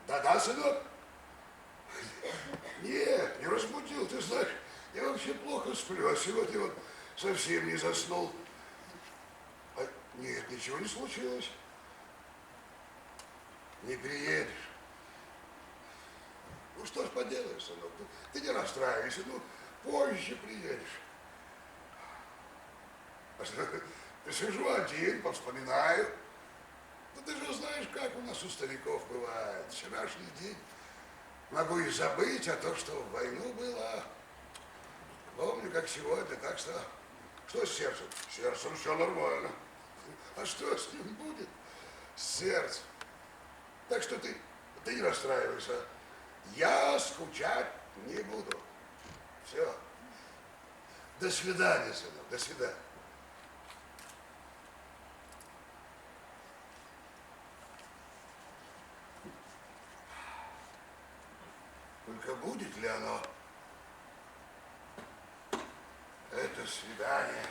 Да-да, сынок? Нет, не разбудил, ты знаешь, я вообще плохо сплю, а сегодня вот совсем не заснул. А, нет, ничего не случилось. Не приедешь. Ну что ж поделаешь, сынок, ты не расстраивайся, ну позже приедешь. А что, сижу один, повспоминаю. Ну ты же знаешь, как у нас у стариков бывает. Вчерашний день могу и забыть, а то, что в войну было, помню, как сегодня, так что с сердцем? С сердцем все нормально. А что с ним будет? С сердцем. Так что ты не расстраивайся. Я скучать не буду. Все. До свидания, сынок, до свидания. Только будет ли оно, это свидание?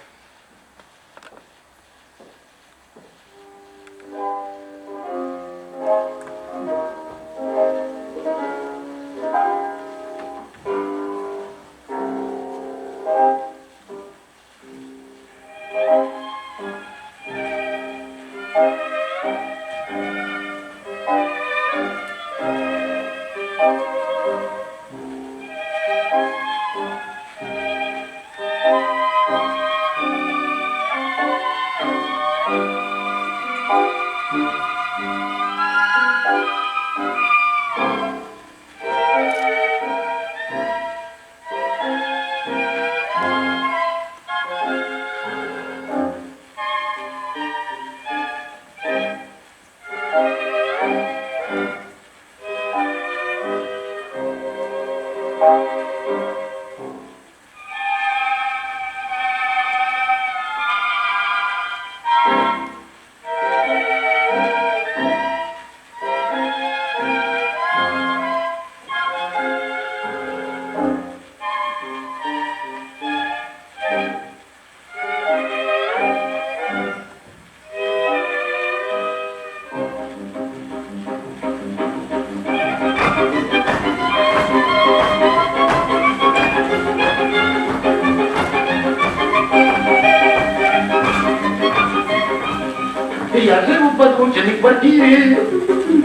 Я живу в подвученной квартире,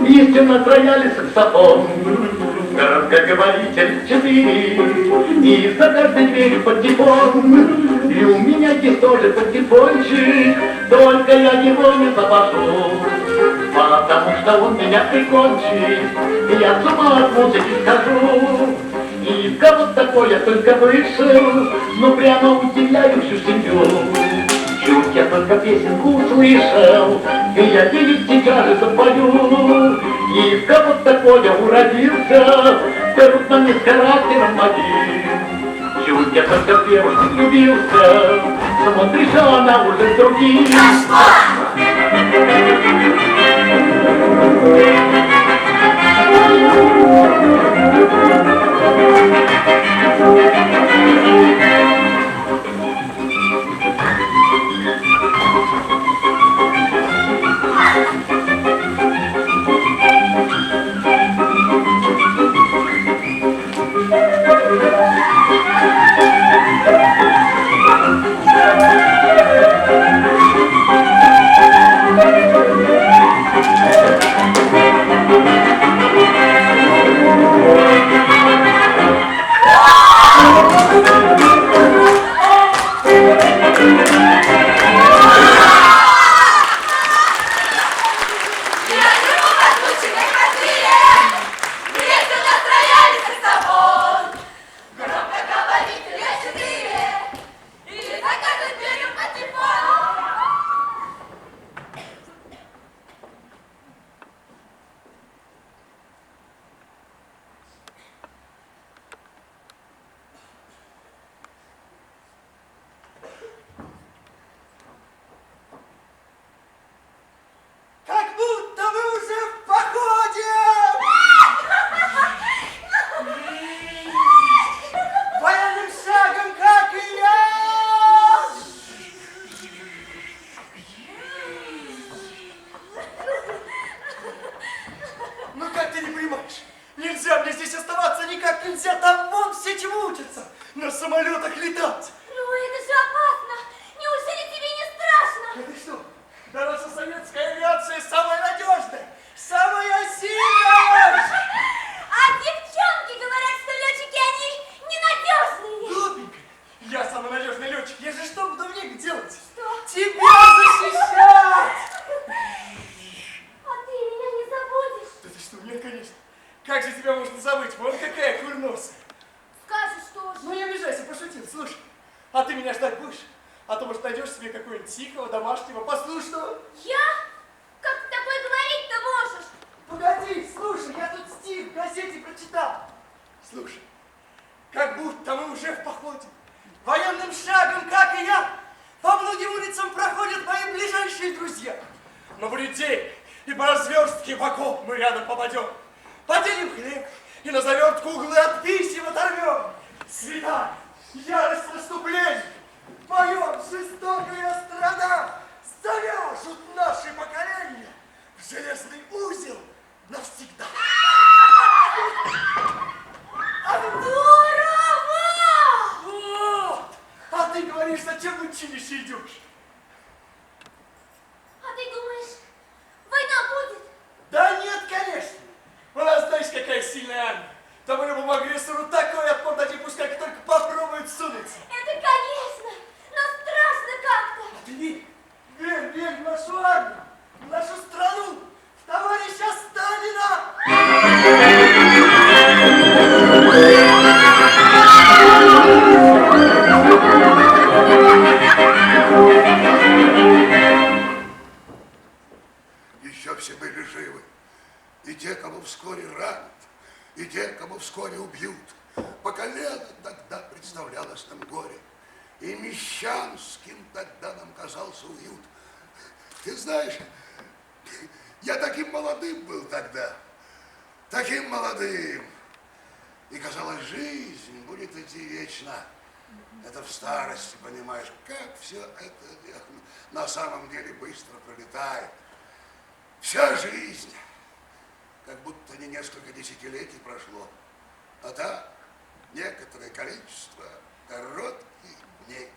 есть у нас рояль и саксофон. Громкоговоритель 4, и за каждой дверью патефон. И у меня есть тоже патефончик, только я его не запашу, потому что он меня прикончит, и я с ума от музыки схожу. И в кого такое только вышел, но прямо удивляю всю семью. Чуть я только песенку услышал, и я ей сейчас же запою. И в кого такое уродился, трудно мне с характером моим. Чуть я только в девушку влюбился, смотришь, а она уже с другим. здесь оставаться никак нельзя, там вон все чему учатся. На самолетах летать. Ну это же опасно. Неужели тебе не страшно? Это что? Да наша советская авиация самая надежная, самая сильная. А девчонки говорят, что летчики, они ненадежные. Глупенько. Я самый надежный летчик. Я же что буду в них делать? Что? Тебя защищать! А ты меня не забудешь. Да ты что, нет, конечно. Как же тебя можно забыть? Вот какая курносая. Скажешь тоже. Ну не обижайся, пошутил. Слушай, а ты меня ждать будешь? А то, может, найдешь себе какого-нибудь тихого, домашнего, послушного. Я? Как ты такое говорить-то можешь? Погоди, слушай, я тут стих в газете прочитал. Слушай, как будто мы уже в походе. Военным шагом, как и я, по многим улицам проходят мои ближайшие друзья. Но будет день, и по разверстке в окоп мы рядом попадем. Поделим хлеб, и на завертку углы от писем оторвем. Свитай, ярость наступления, поем жестокая страна, завяжут наши поколения в железный узел навсегда. Здорово! Вот! А ты говоришь, зачем в училище идешь? А ты думаешь, война будет? Да нет, конечно. У нас, знаешь, какая сильная армия. Там мы любому агрессору такой отпор дадим, пускай только попробует сунуться. Это конечно, но страшно как-то. А ты верь, верь в нашу армию, в нашу страну, в товарища Сталина. Еще все были живы. И те, кого вскоре ранят, и те, кого вскоре убьют. По колено тогда представлялось нам горе. И мещанским тогда нам казался уют. Ты знаешь, я таким молодым был тогда. Таким молодым. И казалось, жизнь будет идти вечно. Это в старости, понимаешь, как все это на самом деле быстро пролетает. Вся жизнь, как будто не несколько десятилетий прошло, а так некоторое количество коротких дней.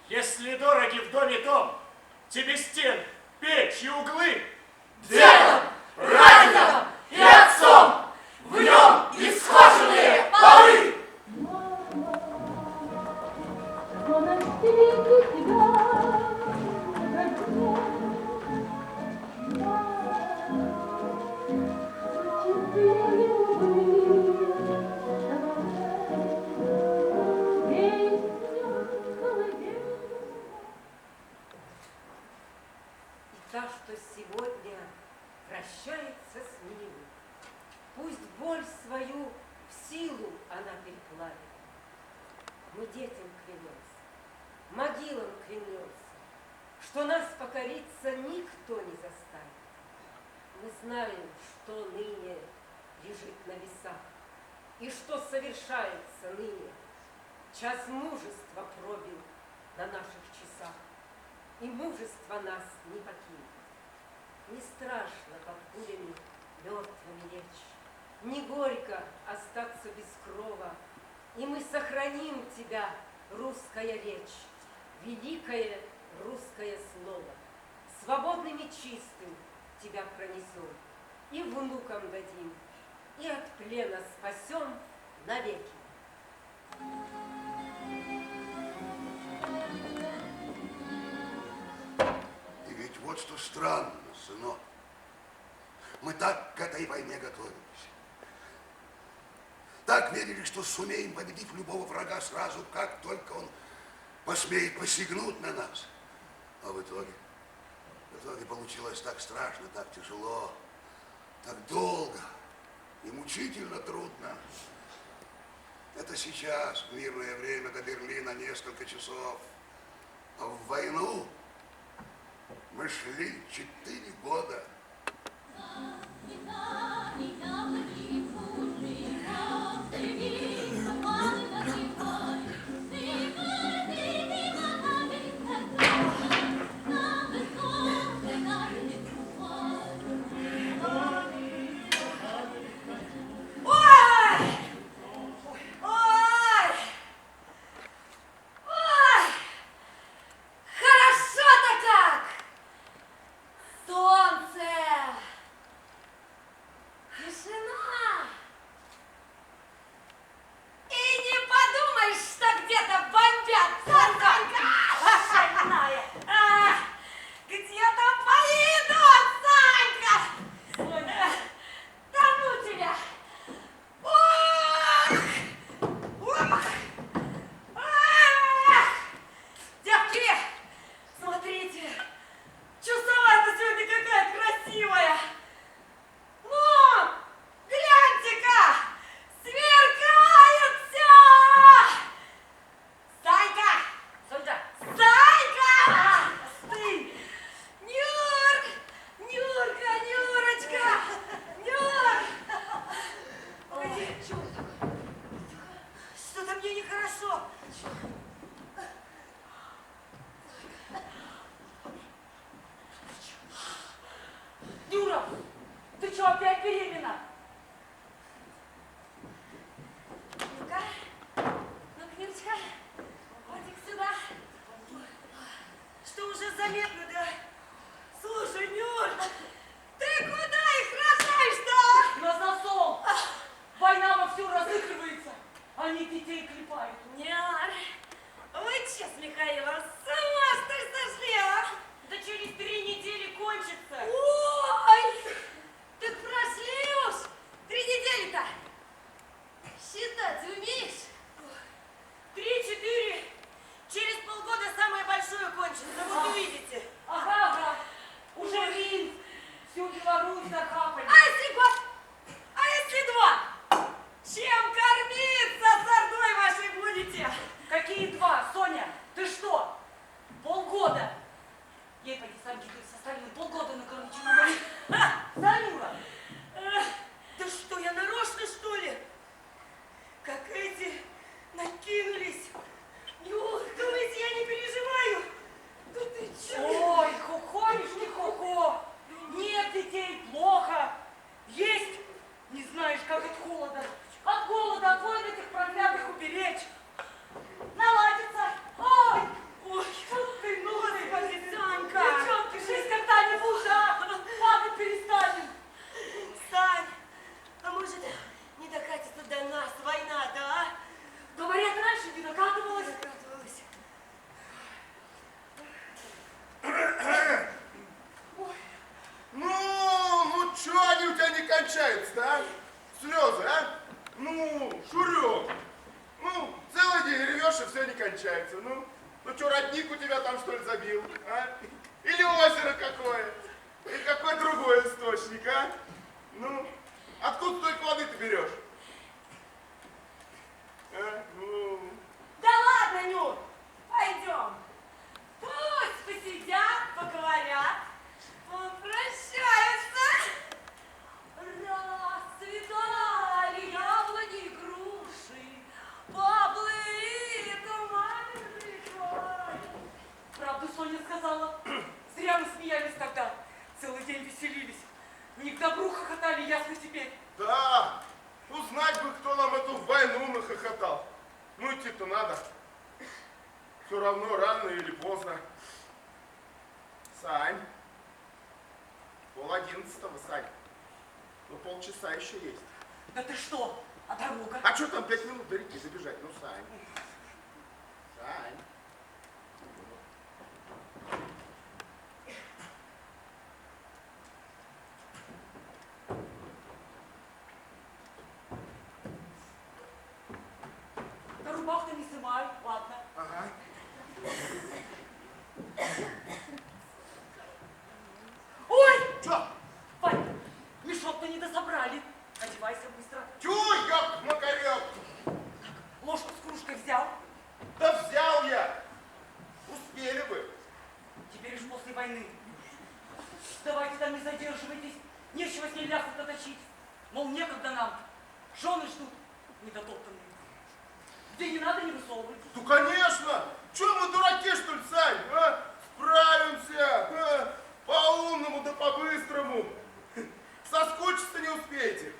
Если дороги в доме дом, тебе стен, печь и углы, Дедом, прадедом и отцом в нем исхоженные полы. И та, что сегодня прощается с ним, Пусть боль свою в силу она переплавит. Мы детям клянемся, могилам клянемся, что нас покориться никто не заставит. Мы знаем, что ныне лежит на весах, и что совершается ныне. Час мужества пробил на наших часах, и мужество нас не покинет. Не страшно под пулями мертвыми лечь, не горько остаться без крова, и мы сохраним тебя, русская речь, великое русское слово. Свободным и чистым тебя пронесем, и внукам дадим, и от плена спасем навеки. И ведь вот что странно, сынок. Мы так к этой войне готовились. Так верили, что сумеем победить любого врага сразу, как только он посмеет посягнуть на нас. А в итоге получилось так страшно, так тяжело, так долго и мучительно трудно. Это сейчас, в мирное время, до Берлина несколько часов. А в войну мы шли 4 года. Откуда столько воды ты берешь? А? Ну. Да ладно, Нюр, пойдем. Пусть посидят, поговорят, попрощаются. Расцветали яблони и груши, поплыли туманы рекой. Правду Соня сказала. Зря мы смеялись тогда. Целый день веселились. Не к добру хохотали, ясно теперь. Да, узнать бы, кто нам эту войну нахохотал. Ну, идти-то надо. Все равно, рано или поздно. Сань. 10:30, Сань. Ну, полчаса еще есть. Да ты что? А дорога? А что там 5 минут до реки забежать? Ну, Сань. Сань. Да рубах-то не снимай, ладно. Ага. Ой! Что? Вань, мешок-то не дособрали. Одевайся быстро. Тю, ёк, макарёк. Ложку с кружкой взял. Да взял я. Успели бы. Теперь уж после войны. Давайте там не задерживайтесь. Нечего с ней лясы-то точить. Мол, некогда нам. Жены ждут недотоптанные. Где не надо, не высовывайтесь. Ну, конечно. Чё мы дураки, что ли, Сань? А? Справимся. А? По-умному да по-быстрому. Соскучиться не успеете.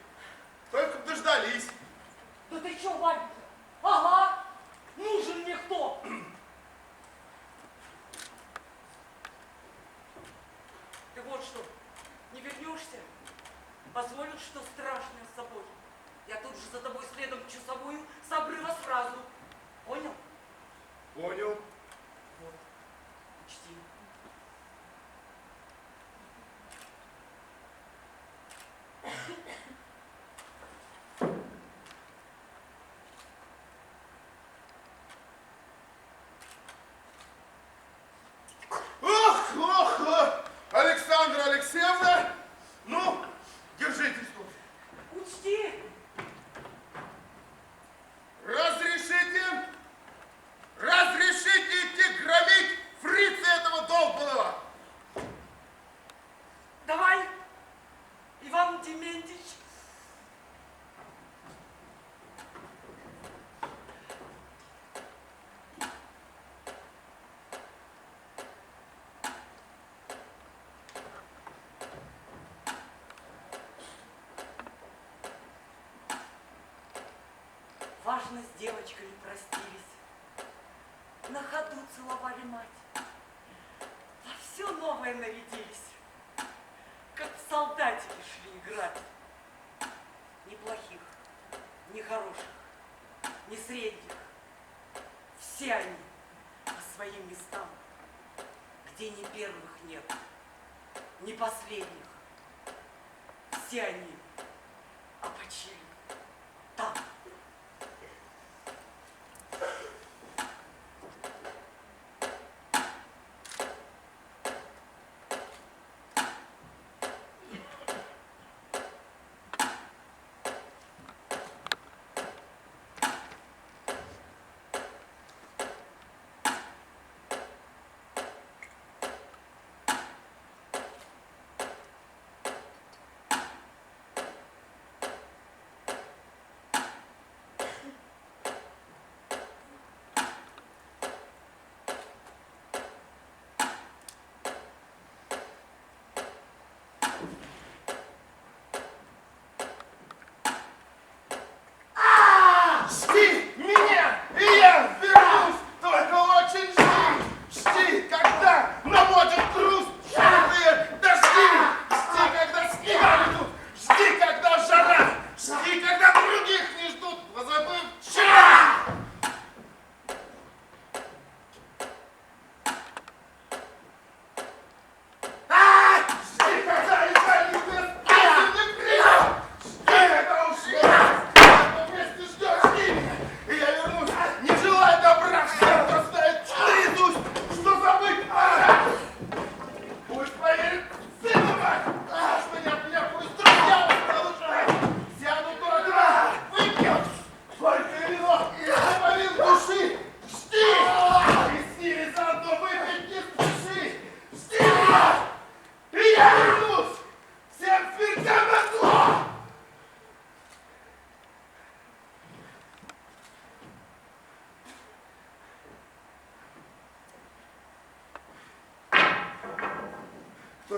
Только б дождались. Да ты чё, Ванька? Ага. Нужен мне кто? Ты вот что, не вернешься? Позволишь, что страшное с собой? Я тут же за тобой следом часовую с обрыва сразу. Понял? Понял. Вот, учти. Ох, ох, ох. Александра Алексеевна, ну, держитесь тут. Учти! Разрешите? Разрешите идти громить фрица этого долбаного? Давай, Иван Дементьевич. Важно, с девочками простились. На ходу целовали мать. Во все новое нарядились. Как в солдатики шли играть. Ни плохих, ни хороших, ни средних. Все они по своим местам, где ни первых нет, ни последних. Все они опочили там.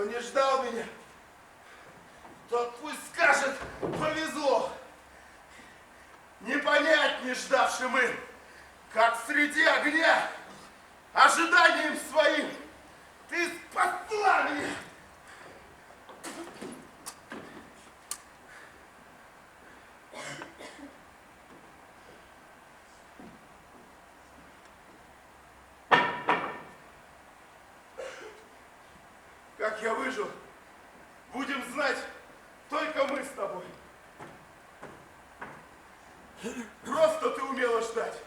не ждал меня, тот пусть скажет, повезло. Не понять не ждавшим им, как среди огня, ожиданием своим, ты спасла меня. Как я выжил, будем знать только мы с тобой. Просто ты умела ждать,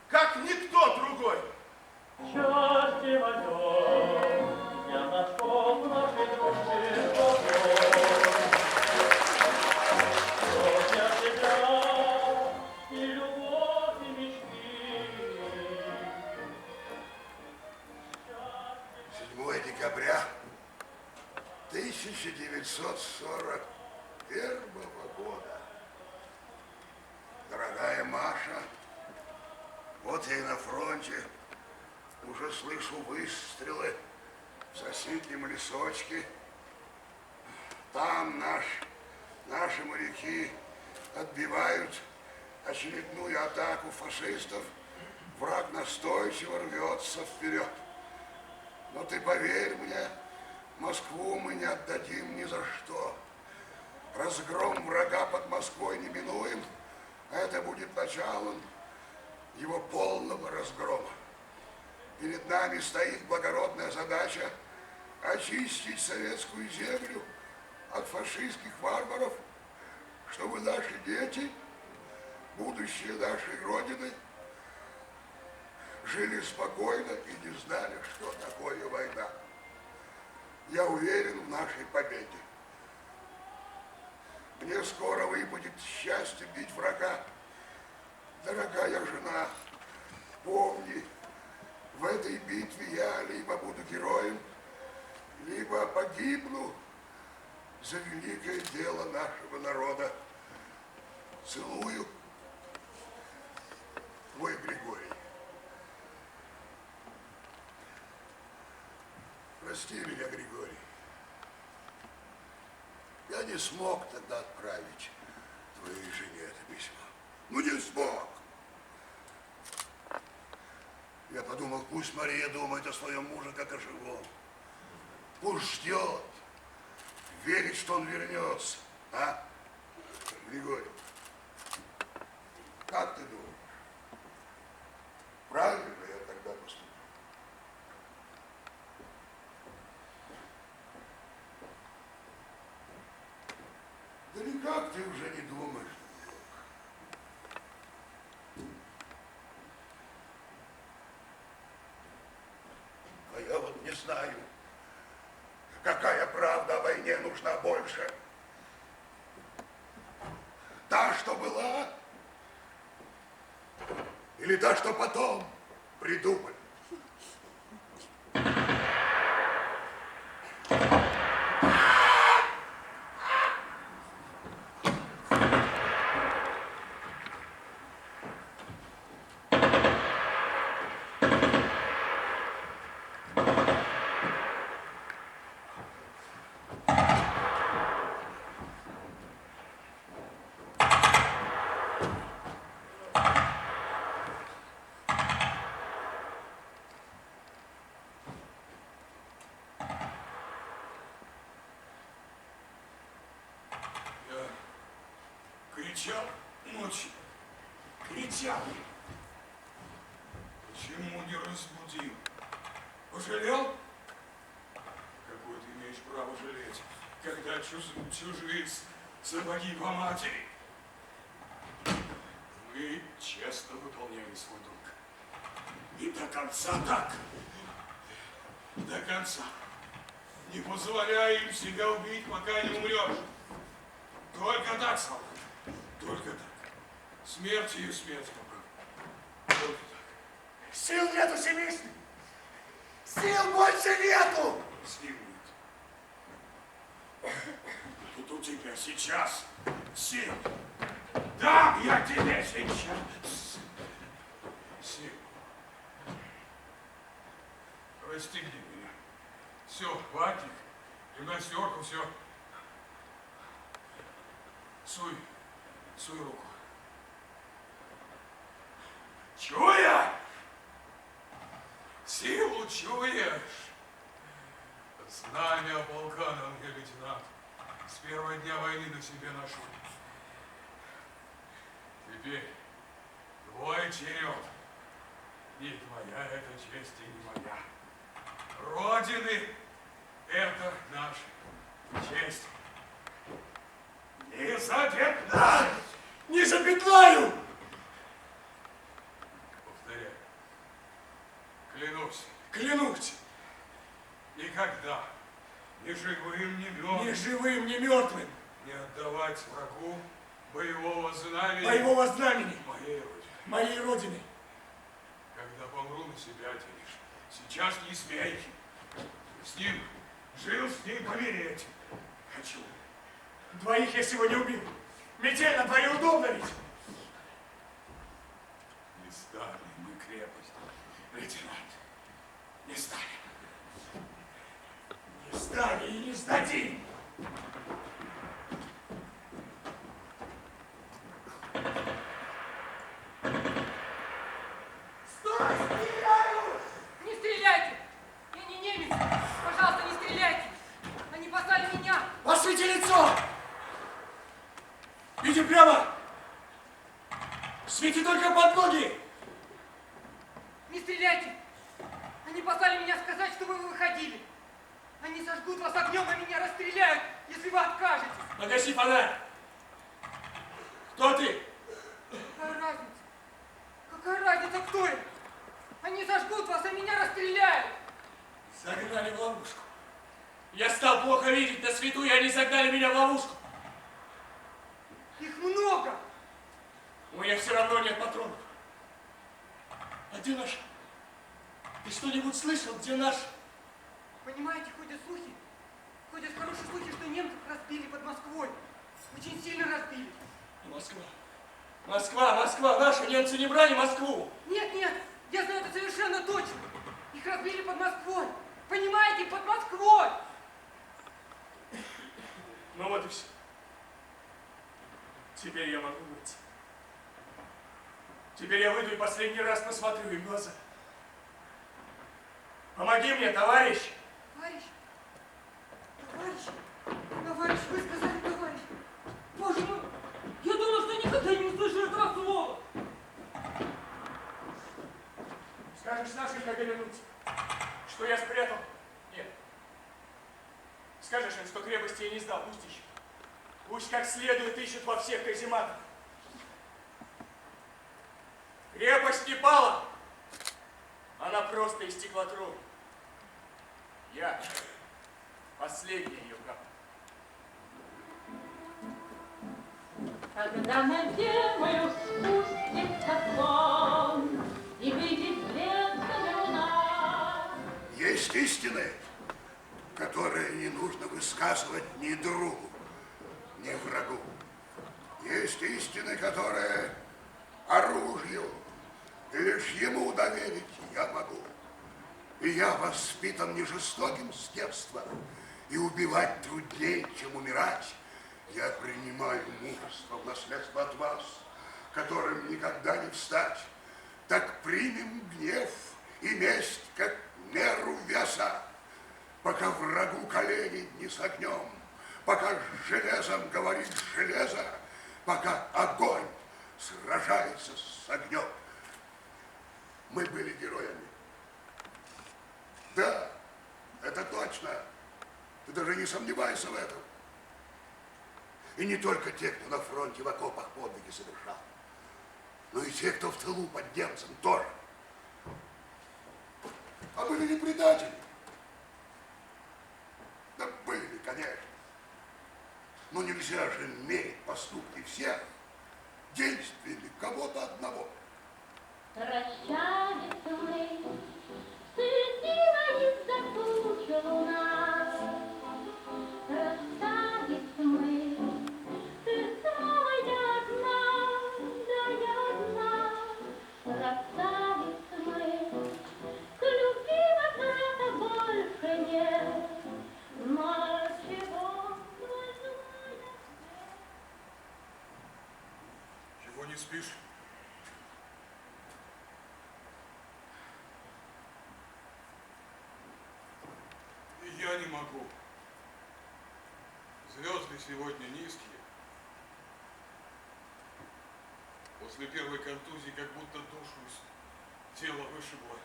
как никто другой. Счастье возьмем, я нашел в нашей душе покой. Вот я тебя и любовь, и мечты. 7 декабря 1941 года. Дорогая Маша, вот я и на фронте, уже слышу выстрелы в соседнем лесочке. Там наши моряки отбивают очередную атаку фашистов. Враг настойчиво рвется вперед. Но ты поверь мне, Москву мы не отдадим ни за что. Разгром врага под Москвой неминуем, а это будет началом его полного разгрома. Перед нами стоит благородная задача очистить советскую землю от фашистских варваров, чтобы наши дети, будущее нашей Родины, жили спокойно и не знали, что такое война. Я уверен в нашей победе. Мне скоро выпадет счастье бить врага. Дорогая жена, помни, в этой битве я либо буду героем, либо погибну за великое дело нашего народа. Целую, твой Григорий. Прости меня, Григорий. Я не смог тогда отправить твоей жене это письмо. Ну, не смог. Я подумал, пусть Мария думает о своем муже, как о живом. Пусть ждет, верит, что он вернется. А? Григорий, как ты думаешь, правильно ли я тогда поступил? Да никак ты уже не думаешь. А я вот не знаю, какая правда о войне нужна больше. Та, что была, или та, что потом придумали? Кричал ночью, кричал. Почему не разбудил? Пожалел? Какое ты имеешь право жалеть, когда чужие сапоги по матери? Мы честно выполняли свой долг. И до конца так. До конца. Не позволяй им себя убить, пока не умрешь. Только так, солдат. Только так. Смерть и смерть, пока. Только так. Сил нету, семейства. Сил больше нету. Сил нет. Тут у тебя сейчас сил. Дам я тебе сейчас сил. Расстегни меня. Все, хватит. И гимнастерку, все. Суй руку. Чуя? Силу чуешь? Знамя полка, Ангел лейтенант, с первого дня войны на себе ношу. Теперь твой черед. Не твоя эта честь и не моя. Родины — это наша честь. Не запятнай! Не запятнаю! Повторяю. Клянусь. Клянусь! Никогда ни живым, ни мертвым Ни живым, ни мертвым! не отдавать врагу боевого знамени Боевого знамени моей Родины. моей Родины. Когда помру, на себя тянешь. Сейчас не смей. С ним жил, с ним помереть хочу. Двоих я сегодня убил. Метель на дворе удобно ведь. Не стали мы крепость, лейтенант. Не стали. Не стали и не сдадим. Стой, стреляю! Не стреляйте! Я не немец! Пожалуйста, не стреляйте! Они послали меня! Освети лицо! Иди прямо! Свети только под ноги! Не стреляйте! Они послали меня сказать, чтобы вы выходили. Они сожгут вас огнем, а меня расстреляют, если вы откажетесь. Погаси фонарь! Кто ты? Какая разница? Какая разница, кто я? Они сожгут вас, а меня расстреляют. Загнали в ловушку. Я стал плохо видеть на свету, и они загнали меня в ловушку. Их много. У меня все равно нет патронов. А где наши? Ты что-нибудь слышал, где наши? Понимаете, ходят слухи. Ходят хорошие слухи, что немцев разбили под Москвой. Очень сильно разбили. Москва. Москва, Москва. Наши немцы не брали Москву. Нет, нет, я знаю это совершенно точно. Их разбили под Москвой. Понимаете, под Москвой. Ну вот и все. Теперь я могу выйти. Теперь я выйду и последний раз посмотрю им в глаза. Помоги мне, товарищ! Товарищ, товарищ, вы сказали товарищ. Боже мой, я думал, что никогда не услышу этого слова. Скажешь нашим, когда вернуться, что я спрятал? Нет. Скажешь им, что крепости я не сдал, пусть ищут. Пусть как следует ищут во всех казематах. Крепость не пала. Она просто истекла кровью. Я последняя ее капля. Когда над землю спустится сон и выйдет светлая луна. Есть истины, которые не нужно высказывать ни другу, ни врагу. Есть истины, которые оружию и лишь ему доверить я могу. И я воспитан не жестоким с детства, и убивать труднее, чем умирать. Я принимаю мужество в наследство от вас, которым никогда не встать. Так примем гнев и месть, как меру веса, пока врагу колени не согнем, пока с железом говорит железо, пока огонь сражается с огнем. Мы были героями. Да, это точно. Ты даже не сомневайся в этом. И не только те, кто на фронте в окопах подвиги совершал, но и те, кто в тылу под немцем тоже. А были ли предатели? Да были, конечно. Но нельзя же мерить поступки всех действиями кого-то одного. Прощались мы, светила из-за тучи луна. Расстались мы, ты снова я одна, да я одна. Расстались мы, к любви возврата больше нет. Ночью не спишь? Я не могу. Звезды сегодня низкие. После первой контузии как будто душу из тела вышибло.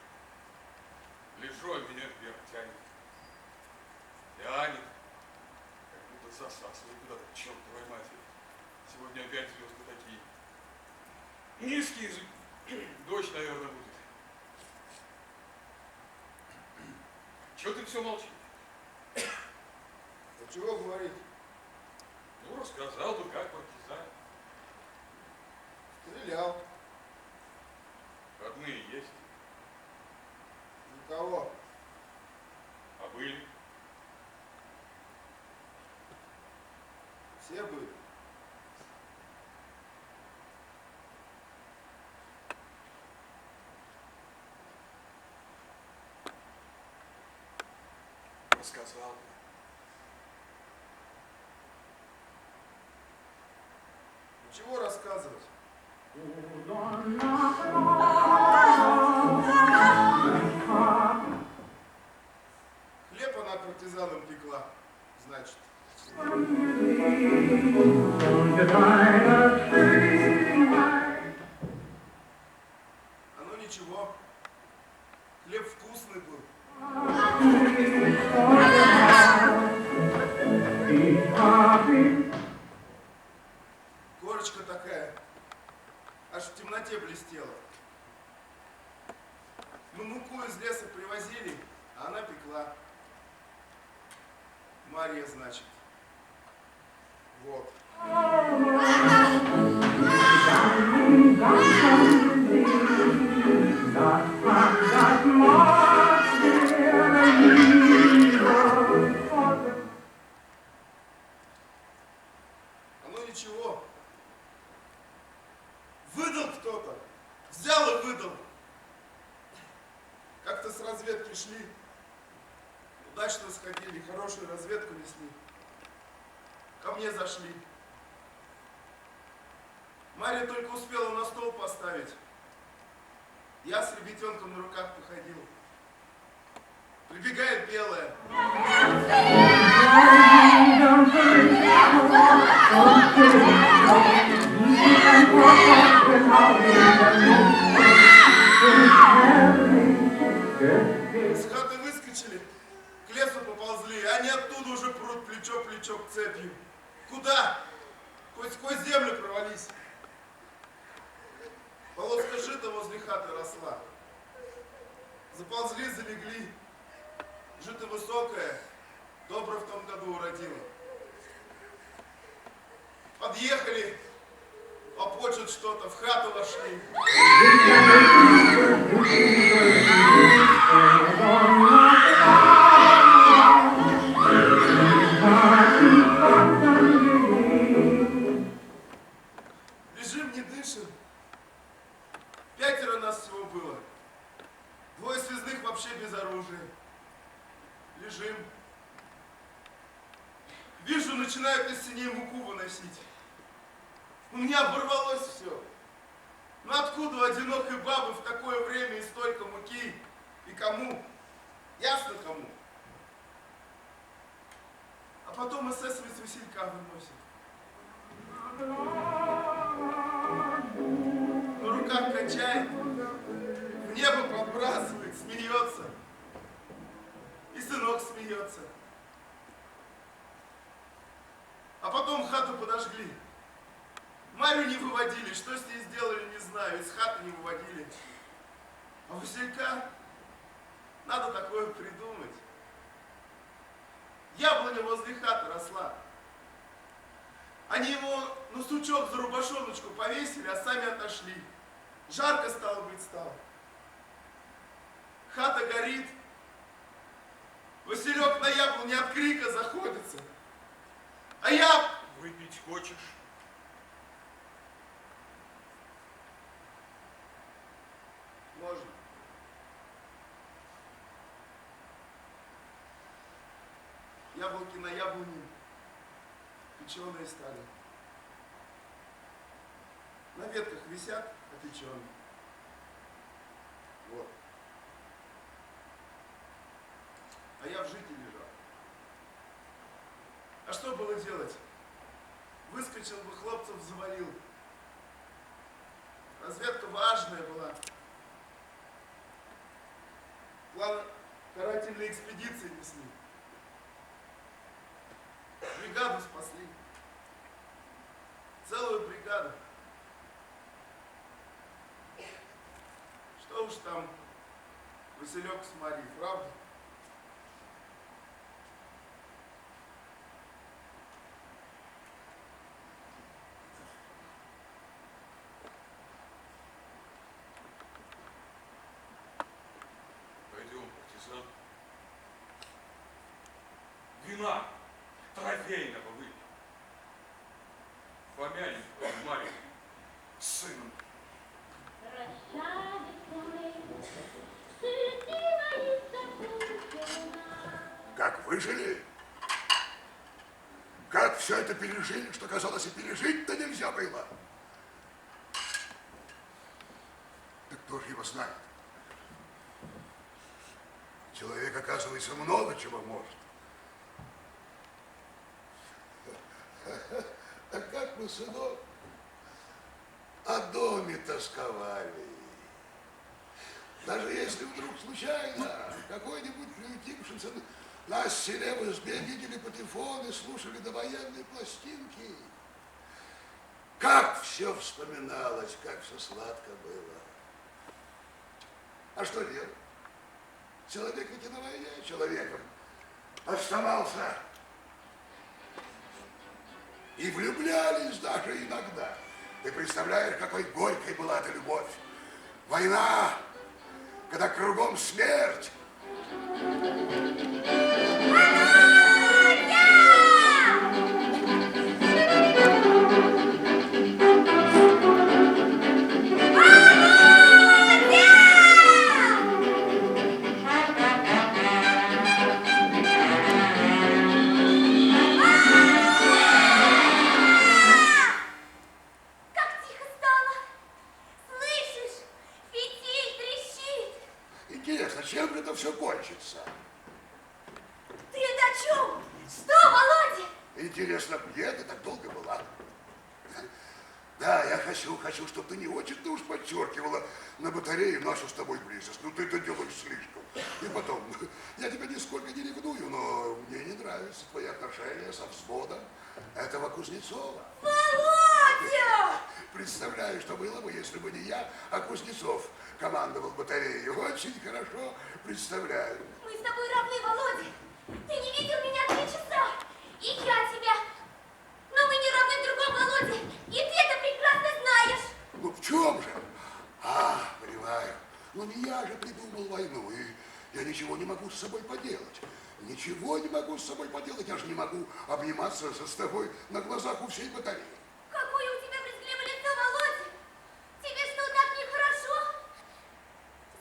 Лежу, а меня вверх тянет. Тянет. Как будто засасывает куда-то, чертовой матери. Сегодня опять звезды такие. Низкие. Дождь, наверное, будет. Чего ты все молчишь? Ну чего говорить? Ну, рассказал бы, как партизан. Стрелял. Родные есть. Никого. А были? Все были. Рассказал бы. Ну чего рассказывать? Хлеб она партизанам пекла, значит. А ну ничего. Хлеб вкусный был. Корочка такая, аж в темноте блестела. Мы муку из леса привозили, а она пекла. Марья, значит. Вот. А ну ничего. Выдал кто-то. Взял и выдал. Как-то с разведки шли. Удачно сходили, хорошую разведку несли. Ко мне зашли. Марья только успела на стол поставить. Я с ребятенком на руках походил. Прибегает белая. Из хаты выскочили, к лесу поползли, они оттуда уже прут плечо в плечо к цепью. Куда? Хоть сквозь землю провались. Полоска жита возле хаты росла. Заползли, залегли. Жито высокое, добро в том году уродило. Подъехали, попочут что-то, в хату вошли. Лежим, не дышим. 5 нас всего было. 2 связных вообще без оружия. Лежим. Вижу, начинают из синей муку выносить. У меня оборвалось все. Ну откуда у одинокой бабы в такое время и столько муки? И кому? Ясно кому. А потом эсэсовец веселька выносит. На руках качает, в небо подбрасывает, смеется. И сынок смеется. А потом хату подожгли. Марью не выводили, что с ней сделали, не знаю, из хаты не выводили. А Василька надо такое придумать. Яблоня возле хаты росла. Они его на сучок за рубашоночку повесили, а сами отошли. Жарко стало быть стало. Хата горит. Василек на яблоне от крика заходится. А я... Выпить хочешь? Можно. Яблоки на яблоне печеные стали. На ветках висят опеченные. Вот. А я в житии лежал. А что было делать? Выскочил бы, хлопцев завалил. Разведка важная была. Планы карательной экспедиции несли. Бригаду спасли. Целую бригаду. Что уж там, Василек с Марьей, правда? Пойдем, партизан. Вина трофейного выпьем. Фомянин твою Марию с сыном. Прощались мы, светила запущена. Как выжили? Как все это пережили, что казалось и пережить-то нельзя было? Да кто же его знает? Человек, оказывается, много чего может. А как мы, сынок, о доме тосковали. Даже если вдруг случайно какой-нибудь приютившийся нас в селе в избе видели патефон и слушали довоенные пластинки, как все вспоминалось, как все сладко было. А что делать? Человек ведь и на войне человеком оставался. И влюблялись даже иногда. Ты представляешь, какой горькой была эта любовь? Война, когда кругом смерть. Интересно, чем же это все кончится? Ты это о чем? Что, Володя? Интересно, где ты так долго была? Да, я хочу, чтобы ты не очень-то уж подчеркивала на батарее нашу с тобой близость. Ну, ты это делаешь слишком. И потом, я тебя нисколько не ревную, но мне не нравятся твои отношения со взводом этого Кузнецова. Володя! Представляю, что было бы, если бы не я, а Кузнецов командовал батареей. Очень хорошо представляю. Мы с тобой равны, Володя. Ты не видел меня 3 часа. И я тебя. Но мы не равны друг другу, Володя. И ты это прекрасно знаешь. Ну, в чем же? Понимаю. Ну, не я же придумал войну, и я ничего не могу с собой поделать. Ничего не могу с собой поделать. Я же не могу обниматься с тобой на глазах у всей батареи. Какое у тебя брезгливое лицо, Володя. Тебе что, так нехорошо?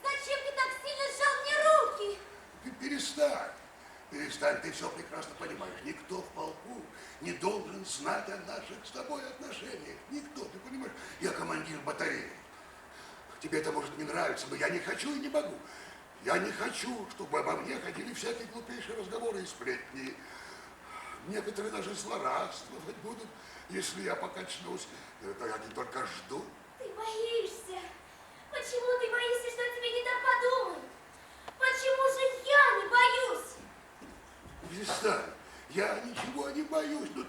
Зачем ты так сильно сжал мне руки? Ты перестань. Перестань, ты все прекрасно понимаешь. Никто в полку не должен знать о наших с тобой отношениях. Никто, ты понимаешь? Я командир батареи. Тебе это может не нравиться, но я не хочу и не могу. Я не хочу, чтобы обо мне ходили всякие глупейшие разговоры и сплетни. Некоторые даже злорадствовать будут, если я покачнусь. Это они только ждут. Ты боишься. Почему ты боишься, что тебе не так подумают? Почему же я не боюсь? Перестань. Я ничего не боюсь. Но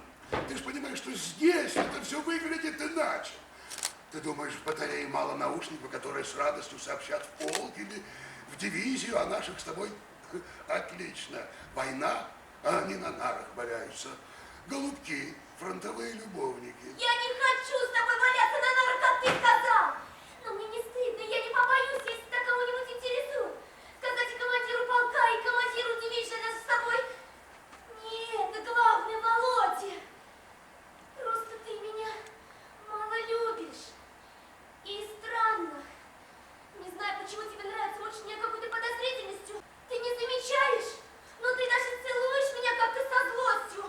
ты же понимаешь, что здесь это все выглядит иначе. Ты думаешь, в батарее мало наушников, которые с радостью сообщат в полк или в дивизию о наших с тобой? Отлично. Война, а они на нарах валяются. Голубки, фронтовые любовники. Я не хочу с тобой валяться на нарах, как ты сказал. Но мне не стыдно, я не побоюсь, если это кого-нибудь интересует. Сказать и командиру полка, и командиру дивизии нас с тобой. Нет, это главное, Володя. Просто ты меня мало любишь. И странно. Не знаю, почему тебе нравится очень меня какой-то подозрительностью. Ты не замечаешь, но ты даже целуешь меня как-то со злостью.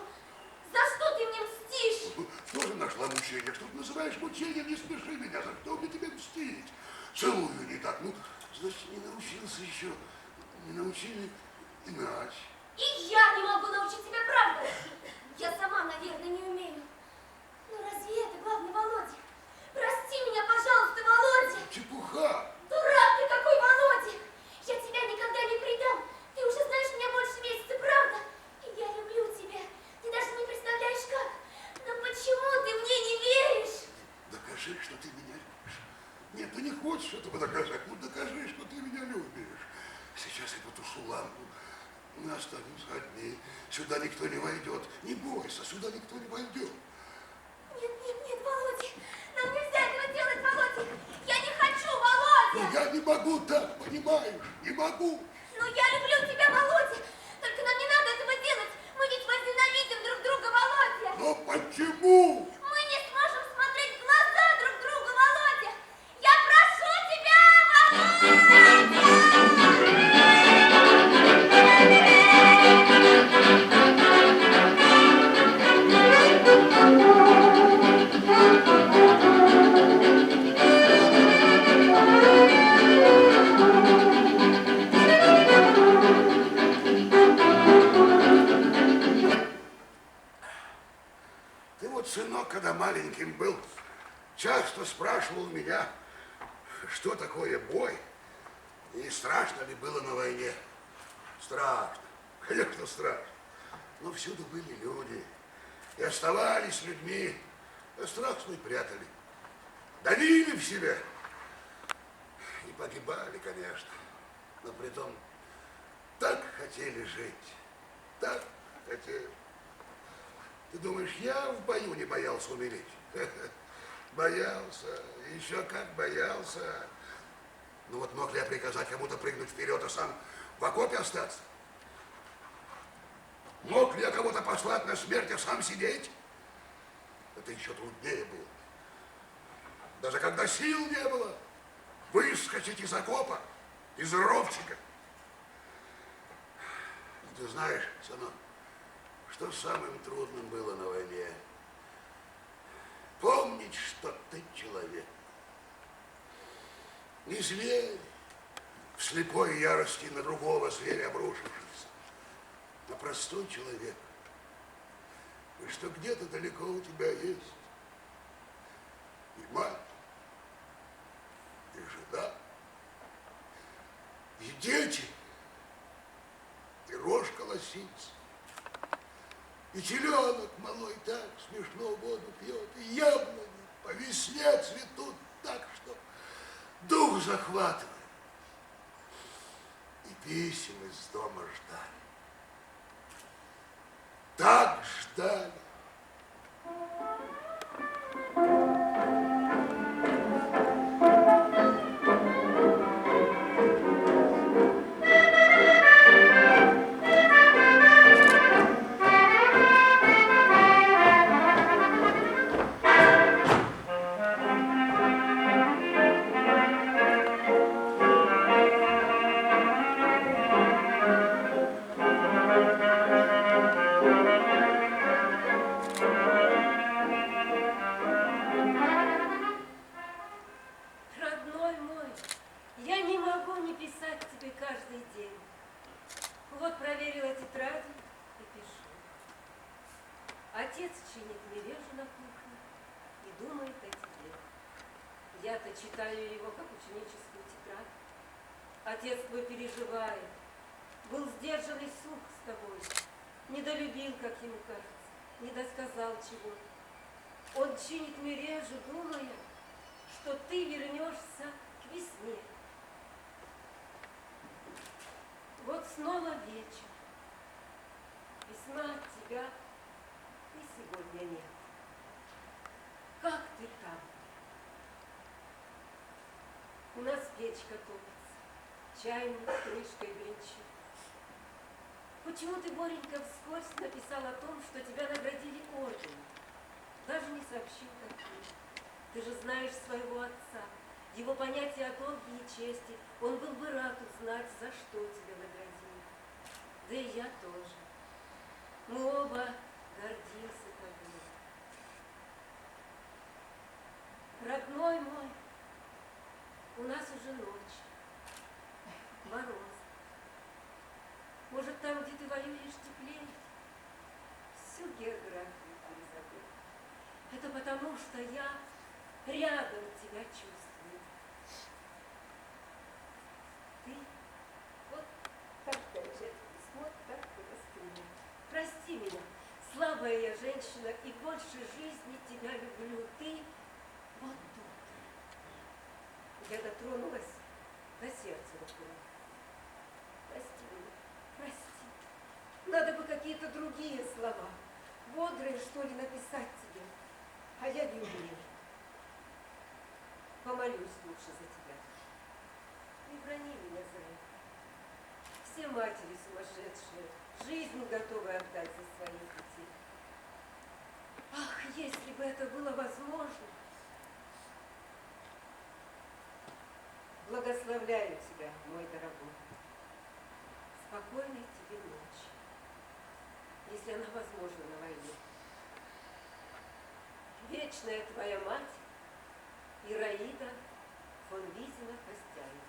За что ты мне мстишь? Тоже нашла мужчину. мучения. Что ты называешь мучением? Не смеши меня. За что мне тебе мстить? Целую не так. Ну, значит, не научился еще. Не научили иначе. И я не могу научить тебя, правда? Я сама, наверное, не умею. Но разве это главный Володя? Прости меня, пожалуйста, Володя. Чепуха. Дурак ты какой, Володя! Я тебя никогда не предам. Ты уже знаешь меня больше месяца, правда? И я люблю тебя. Ты даже не представляешь, как. Но почему ты мне не веришь? Докажи, что ты меня любишь. Нет, ты не хочешь этого доказать. Ну, докажи, что ты меня любишь. Сейчас я потушу лампу. Мы останемся одни. Сюда никто не войдет. Не бойся, сюда никто не войдет. Нет, нет, нет, Володя. Нам нельзя этого делать, Володя. Я не хочу, Володя. Но я не могу так, понимаешь? Не могу. Но я люблю тебя, Володя. Только нам не надо этого делать. Мы ведь возненавидим друг друга, Володя. Но почему? Мы не сможем смотреть в глаза друг другу, Володя. Я прошу тебя, Володя. Ты вот, сынок, когда маленьким был, часто спрашивал меня, что такое бой и страшно ли было на войне. Страшно, конечно, страшно. Но всюду были люди и оставались людьми, а страх свой прятали, давили в себя и погибали, конечно. Но притом так хотели жить, так хотели. Ты думаешь, я в бою не боялся умереть? Боялся, еще как боялся. Ну вот мог ли я приказать кому-то прыгнуть вперед, а сам в окопе остаться? Мог ли я кого-то послать на смерть, а сам сидеть? Это еще труднее было. Даже когда сил не было, выскочить из окопа, из ровчика. Ты знаешь, сынок, что самым трудным было на войне? Помнить, что ты человек. Не зверь, в слепой ярости на другого зверя обрушившийся, а простой человек. И что где-то далеко у тебя есть и мать, и жена, и дети, и рожка лосица. И теленок малой так смешно воду пьет, и яблони по весне цветут так, что дух захватывает. И писем из дома ждали. Так ждали. Родной мой, я не могу не писать тебе каждый день. Вот проверила тетради и пишу. Отец чинит мережу на кухне и думает о тебе. Я-то читаю его как ученическую тетрадь. Отец твой переживает, был сдержанный сух с тобой, недолюбил, как ему кажется, не досказал чего. Он чинит мережу, думая, что ты вернешься к весне. Вот снова вечер. Письма от тебя и сегодня нет. Как ты там? У нас печка топится, чайник с крышкой бренчит. Почему ты, Боренька, вскользь написал о том, что тебя наградили орденом? Даже не сообщил, каким. Ты же знаешь своего отца, его понятие о долге и чести. Он был бы рад узнать, за что тебя наградили. Да и я тоже. Мы оба гордимся тобой. Родной мой, у нас уже ночь, мороз. Может, там, где ты воюешь, теплее? Всю географию перезабыл. Это потому, что я рядом тебя чувствую. Ты вот так-то же письмо, так и раскрыла. Прости меня, слабая я женщина, и больше жизни тебя люблю. Ты вот тут. Я дотронулась до сердца рукой. Прости меня, прости. Надо бы какие-то другие слова, бодрые, что ли, написать тебе. А я не умею. Помолюсь лучше за тебя. Не брони меня за это. Все матери сумасшедшие, жизнь готовы отдать за своих детей. Ах, если бы это было возможно! Благословляю тебя, мой дорогой. Спокойной тебе ночи, если она возможна на войне. Вечная твоя мать Ираида фон Визина-Костяева.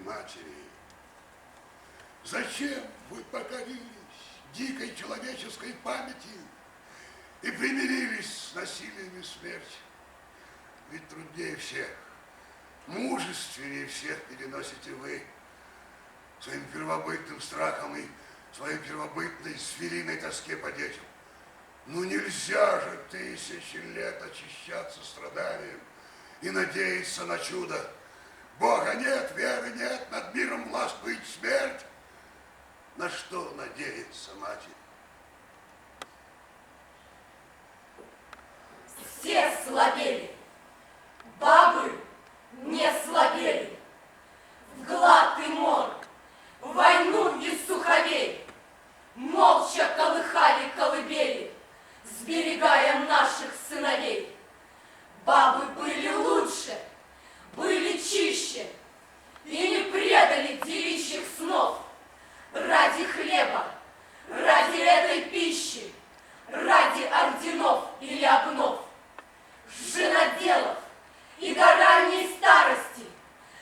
Матери, зачем вы покорились дикой человеческой памяти и примирились с насилиями смерти? Ведь труднее всех, мужественнее всех переносите вы своим первобытным страхом и своей первобытной звериной тоске по детям. Ну нельзя же 1000 лет очищаться страданием и надеяться на чудо. Бога нет, веры нет, над миром властвует смерть. На что надеяться, матерь? Все слабели, бабы не слабели. В глад и мор, в войну и суховей молча колыхали колыбели, сберегая наших сыновей. Бабы были лучше, были чище и не предали девичьих снов ради хлеба, ради этой пищи, ради орденов или обнов, женоделов и до ранней старости,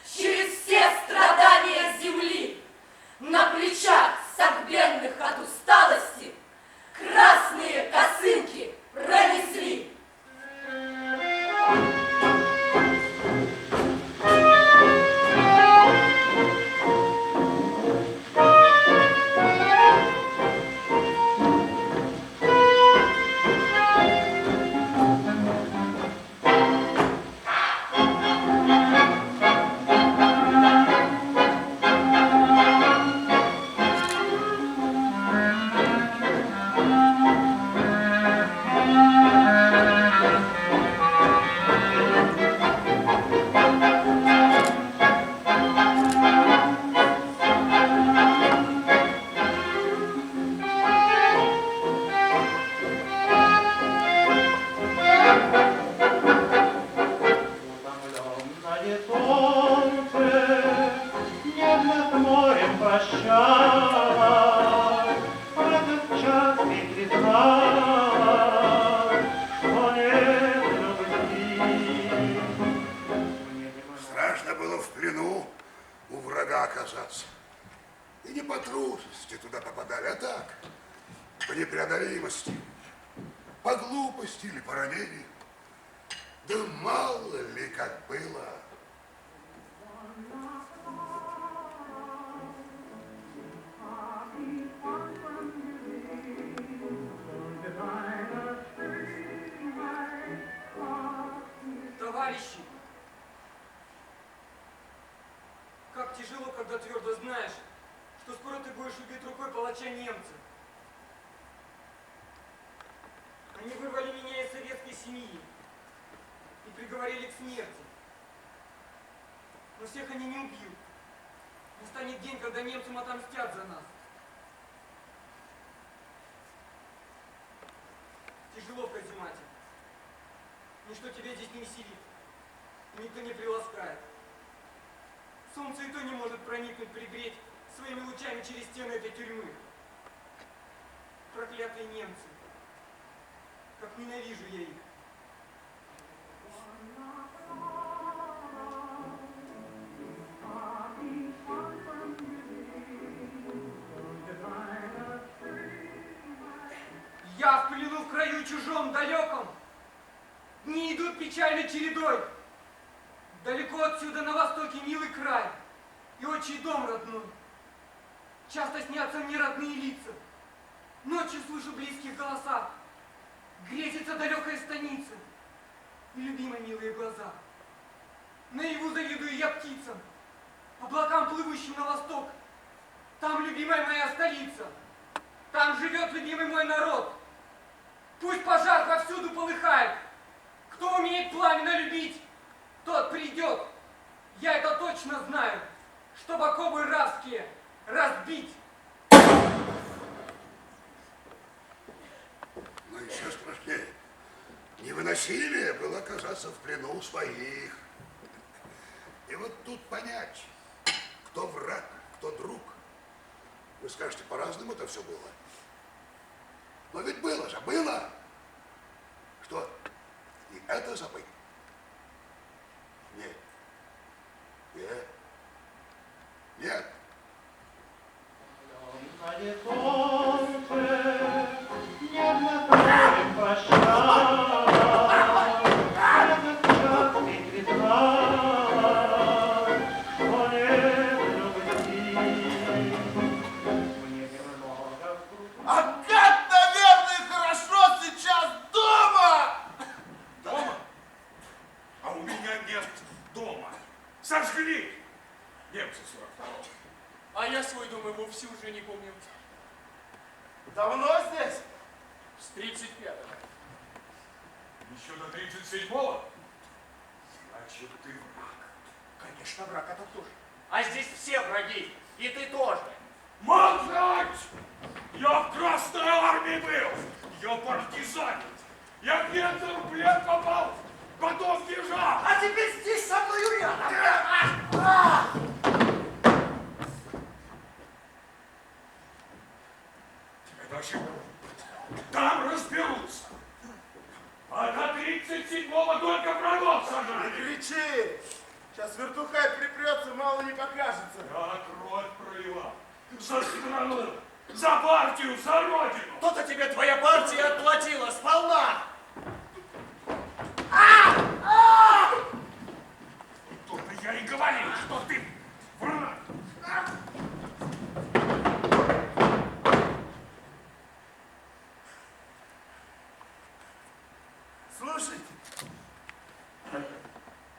через все страдания земли, на плечах согбенных от усталости, красные косынки пронесли. Страшно было в плену у врага оказаться. И не по трусости туда попадали, а так, по непреодолимости, по глупости или по ранению. Да мало ли как было. Товарищи, как тяжело, когда твердо знаешь, что скоро ты будешь убить рукой палача немца. Они вырвали меня из советской семьи и приговорили к смерти. Но всех они не убьют. Настанет день, когда немцам отомстят за нас. Тяжело в каземате. Ничто тебя здесь не веселит. Никто не приласкает. Солнце и то не может проникнуть, пригреть своими лучами через стены этой тюрьмы. Проклятые немцы. Как ненавижу я их. Я в плену в краю чужом, далеком. Дни идут печальной чередой. Далеко отсюда на востоке милый край и отчий дом родной. Часто снятся мне родные лица. Ночью слышу близких голоса. Грезится далекая станица и любимые милые глаза. Наяву завидую я птицам, облакам, плывущим на восток. Там любимая моя столица, там живет любимый мой народ. Пусть пожар повсюду полыхает. Кто умеет пламенно любить, тот придет. Я это точно знаю, чтоб оковы рабские разбить. Но еще страшнее. Невыносимее было оказаться в плену у своих. И вот тут понять, кто враг, кто друг. Вы скажете, по-разному это все было. Но ведь было же, было. Что? И это забыть? Нет. Нет. Нет. А как, наверное, хорошо сейчас дома! Дома? А у меня нет дома. Сожгли! Немцы 42-го. А я свой дом и вовсе уже не помню. Давно здесь? С 35-го. Еще до 37-го? Значит, ты враг. Конечно, враг, это тоже. А здесь все враги, и ты тоже. Молчать! Я в Красной армии был! Я партизанец! Я к немцам в плен попал! Потом сбежал! А теперь здесь со мною рядом! Это ошибка. Там разберутся. А до 37-го только врагов Не сажали. кричи! Сейчас вертухай припрется, мало не покажется. Я кровь пролила. За страну, за партию, за родину. То-то тебе твоя партия отплатила сполна! То-то я и говорил, что ты враг. Слушайте,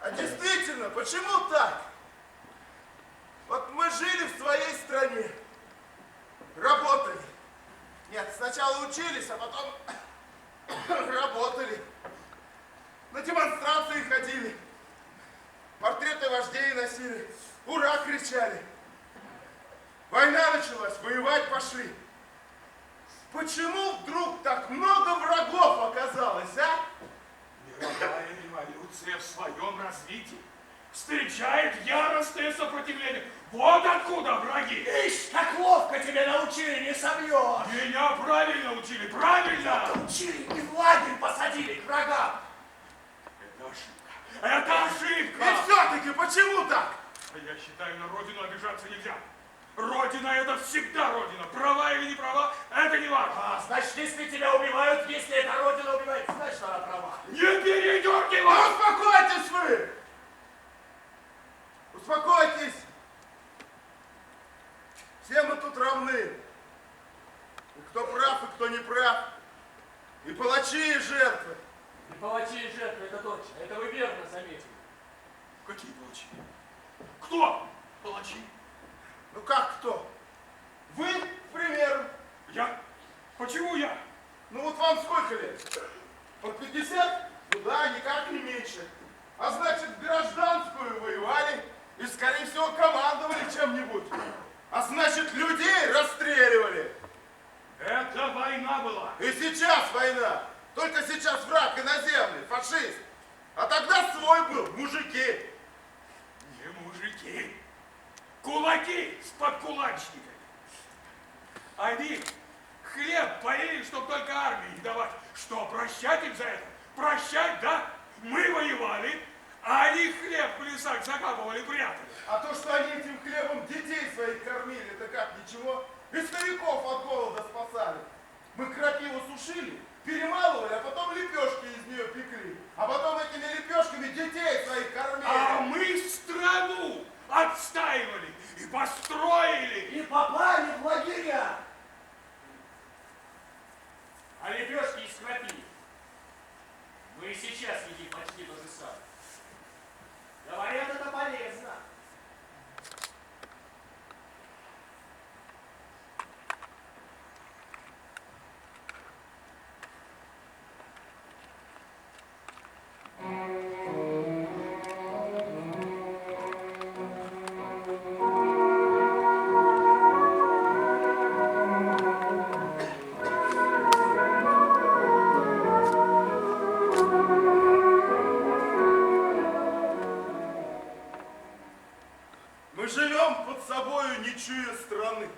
а действительно, почему так? Вот мы жили в своей стране, работали. Нет, сначала учились, а потом работали. На демонстрации ходили, портреты вождей носили, ура кричали. Война началась, воевать пошли. Почему вдруг так много врагов оказалось, а? Мировая революция в своем развитии встречает яростное сопротивление. Вот откуда враги. Ишь, как ловко тебя научили, не собьешь! Меня правильно учили, правильно! Учили и в лагерь посадили к врагам! Это ошибка. Это ошибка! И все-таки почему так? А я считаю, на родину обижаться нельзя. Родина — это всегда родина. Права или не права, это не важно. А, значит, если тебя убивают, если эта родина убивает, значит, она права. Не передергивай! Ну, успокойтесь вы! Успокойтесь! Все мы тут равны. И кто прав, и кто не прав. И палачи, и жертвы. И палачи и жертвы, это точно. Это вы верно заметили. Какие палачи? Кто палачи? Ну как кто? Вы, к примеру. Я? Почему я? Ну вот вам сколько сколько лет? Под 50? Ну да, никак не меньше. А значит, гражданскую воевали и, скорее всего, командовали чем-нибудь. А значит, людей расстреливали. Это война была. И сейчас война. Только сейчас враг иноземный, фашист. А тогда свой был, мужики. Не мужики. Кулаки с подкулачниками. Они хлеб поели, чтобы только армии не давать. Что, прощать им за это? Прощать, да? Мы воевали, а они хлеб в лесах закапывали, прятали. А то, что они этим хлебом детей своих кормили, это как, ничего? И стариков от голода спасали. Мы крапиву сушили, перемалывали, а потом лепешки из нее пекли. А потом этими лепешками детей своих кормили. А мы страну отстаивали и построили. И попали в лагеря. А лепешки из крапивы мы и сейчас едим почти то же самое. Говорят, это полезно. Мы живем под собою, не чуя страны.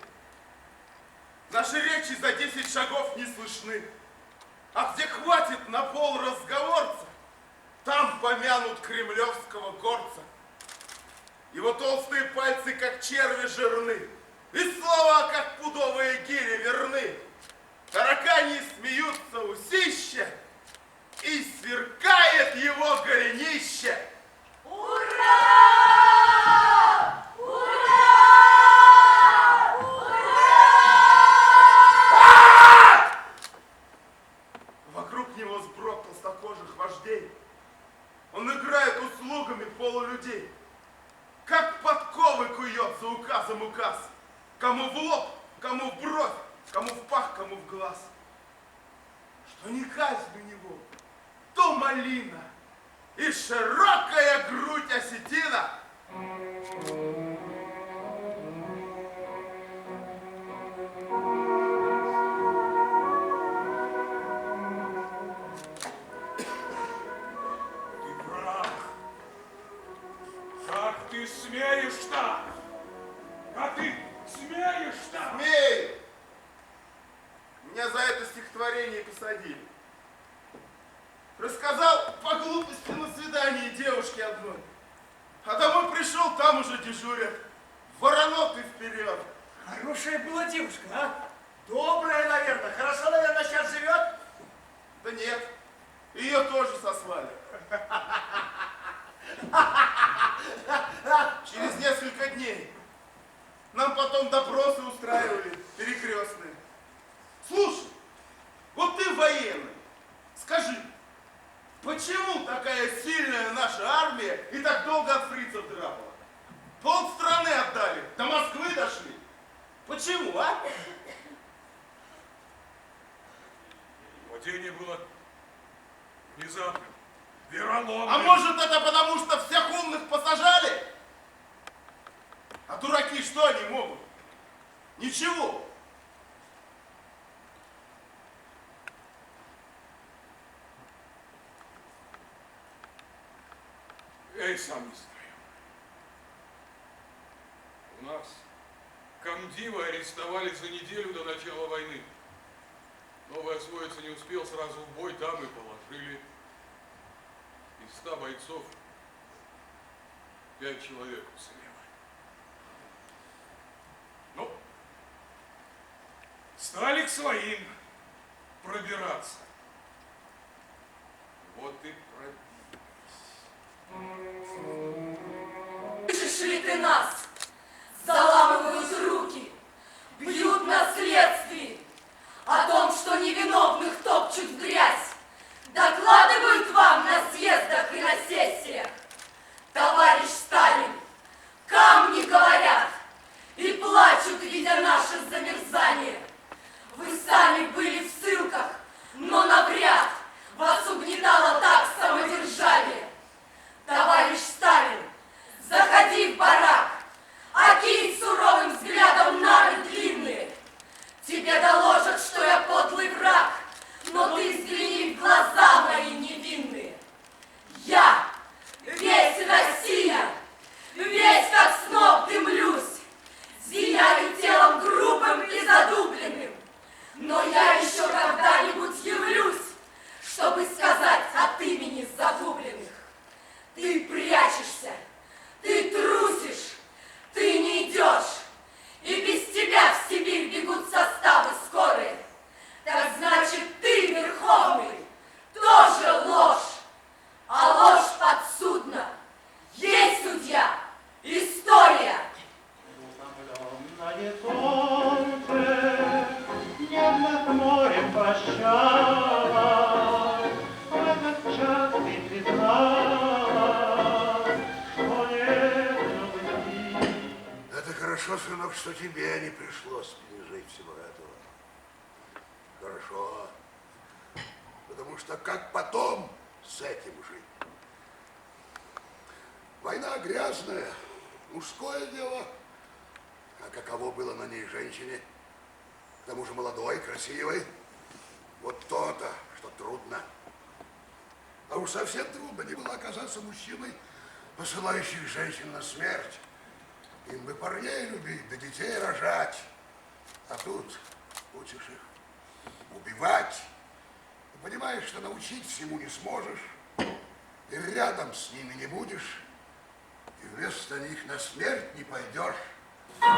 Наши речи за 10 шагов не слышны. А где хватит на пол разговорца, там помянут кремлевского горца. Его толстые пальцы, как черви, жирны, и слова, как пудовые гири, верны. Таракани смеются усища, и сверкает его голенище. Ура! Ура! Ура! Вокруг него сброд толстокожих вождей. Он играет услугами полулюдей. Как подковы кует за указом указ. Кому в лоб, кому в бровь, кому в пах, кому в глаз. Что не казнь у него, то малина и широкая грудь осетина. Ты враг. Как ты смеешь-то? Как ты смеешь-то? Смей! Меня за это стихотворение посадили. Рассказал по глупости на свидании девушке одной. А домой пришел, там уже дежурят. Воронок и вперед. Хорошая была девушка, а? Добрая, наверное. Хорошо, наверное, сейчас живет. Да нет, ее тоже сосвали. Через несколько дней нам потом допросы устраивали, перекрестные. Слушай, вот ты военный, скажи, почему такая сильная наша армия и так долго от фрицев драпала? Полстраны отдали, до Москвы дошли. Почему, а? Нападение было внезапным, вероломным. А может, это потому, что всех умных посажали? А дураки что они могут? Ничего. Я и сам не знаю. У нас комдива арестовали за неделю до начала войны. Новый освоиться не успел, сразу в бой там и положили. Из 100 бойцов 5 человек уцелело. Ну, стали к своим пробираться. Вот и пробились. Слышишь ли ты нас? Заламывают руки, бьют на следствии. О том, что невиновных топчут в грязь, докладывают вам на съездах и на сессиях. Товарищ Сталин, камни говорят и плачут, видя наше замерзание. Вы сами были в ссылках, но навряд после жить всего этого. Хорошо. Потому что как потом с этим жить? Война грязная, мужское дело. А каково было на ней женщине? К тому же молодой, красивой. Вот то-то, что трудно. А уж совсем трудно не было оказаться мужчиной, посылающих женщин на смерть. Им бы парней любить, да детей рожать. А тут учишь их убивать. И понимаешь, что научить всему не сможешь. И рядом с ними не будешь. И вместо них на смерть не пойдешь. Не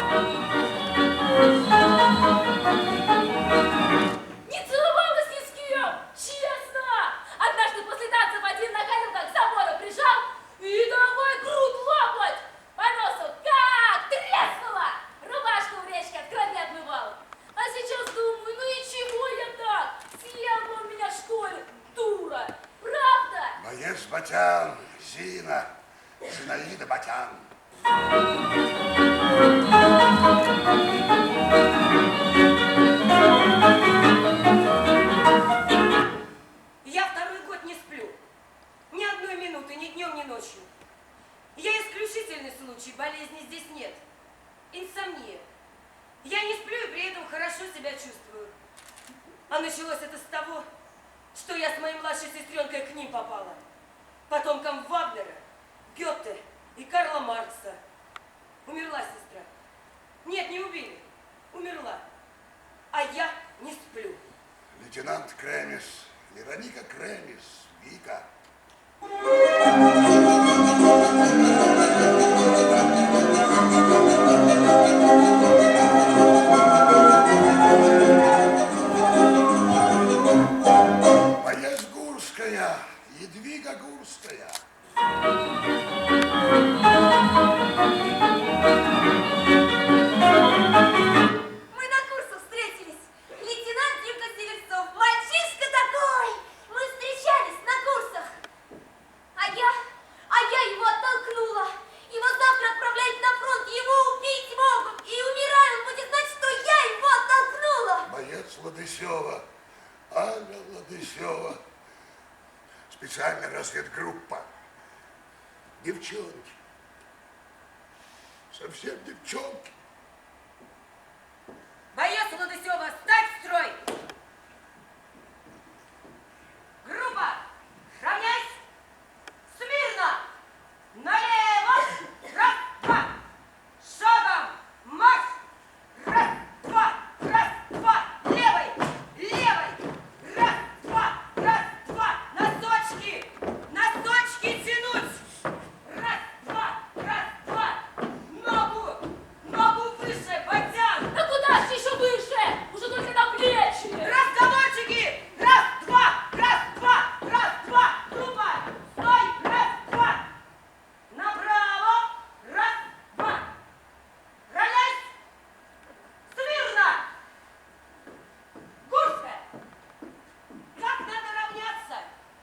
целовалась ни с кем, честно. Однажды после танцев один на коленках к забору прижал и давай грудь лопать. По носу как треснула. Рубашку в речке от крови отмывал. А сейчас думаю, ну и чего я так? Съел бы он меня в школе, дура. Правда? Боец Батян, Зина, Зинаида Батян. Я второй год не сплю. Ни одной минуты, ни днем, ни ночью. Я исключительный случай, болезни здесь нет. Инсомния. Я не сплю и при этом хорошо себя чувствую. А началось это с того, что я с моей младшей сестренкой к ним попала. Потомкам Вагнера, Гёте и Карла Маркса. Умерла сестра. Нет, не убили. Умерла. А я не сплю. Лейтенант Кремис, Вероника Кремис, Вика. Боец Гурская, Едвига Гурская. Мы на курсах встретились. Лейтенант Димка Селевцов, мальчишка такой. Мы встречались на курсах. А я его оттолкнула. Его завтра отправляют на фронт, его убить могут. И умирая, он будет знать, что я его оттолкнула. Боец Ладысева, Аня Ладысева. Специальная разведгруппа. Девчонки. Совсем девчонки. Боец Ладысева, стать в строй! Группа, равняйсь! Смирно! Налево! Раз, два! Шагом! Марш! Раз, два! Раз, два! Левой! Левой! Раз, два! Раз, два! Носочки! Носочки тянуть! Раз, два! Раз, два! Ногу выше! Батян! А куда же еще выше? Уже только на плечи. Разговорчики! Раз, два! Раз, два! Раз, два! Группа! Стой! Раз, два! Направо! Раз, два! Равняйсь! Смирно! Гурская! Как надо равняться,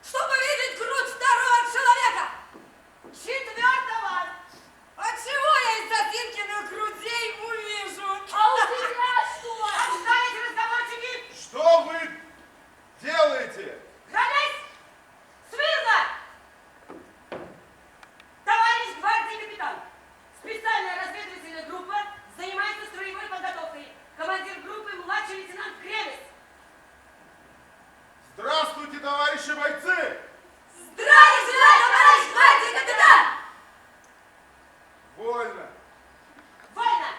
чтобы видеть грудь второго человека? Четвертого! Отчего я из Зосинкиных грудей увижу? А у тебя что? Отставить разговорчики! Что вы делаете? Равняйсь! Смирно! Товарищ гвардии капитан, специальная разведывательная группа занимается строевой подготовкой. Командир группы младший лейтенант Кремес. Здравствуйте, товарищи бойцы! Здравия желаю, товарищ гвардии капитан! Вольно. Вольно!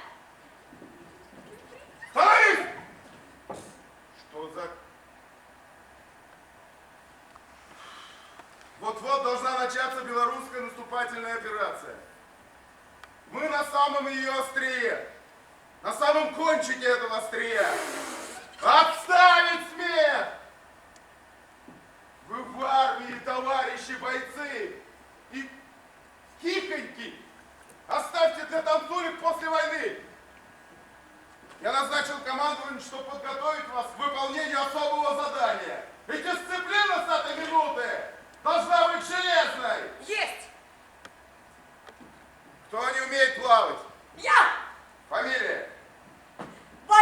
Товарищ! Что за... Вот-вот должна начаться белорусская наступательная операция. Мы на самом ее острие. На самом кончике этого острия. Отставить смех! Вы в армии, товарищи бойцы, и хихоньки оставьте для танцулек после войны. Я назначил командование, чтобы подготовить вас к выполнению особого задания. И дисциплина с этой минуты должна быть железной. Есть! Кто не умеет плавать? Я! Фамилия? Боец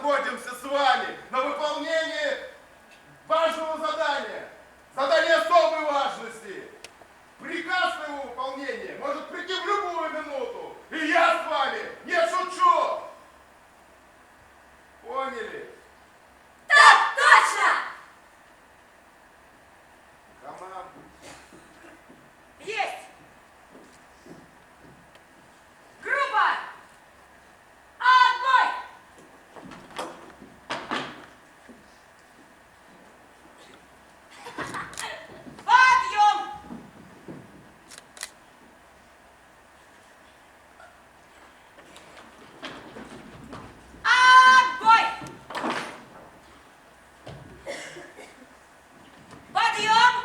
находимся с вами на выполнении важного задания. Задание особой важности. Приказ на его выполнение может прийти в любую минуту. И я с вами не шучу. Поняли? Так точно! Команда. Есть! Группа! Отбой! Подъем! Отбой! Подъем!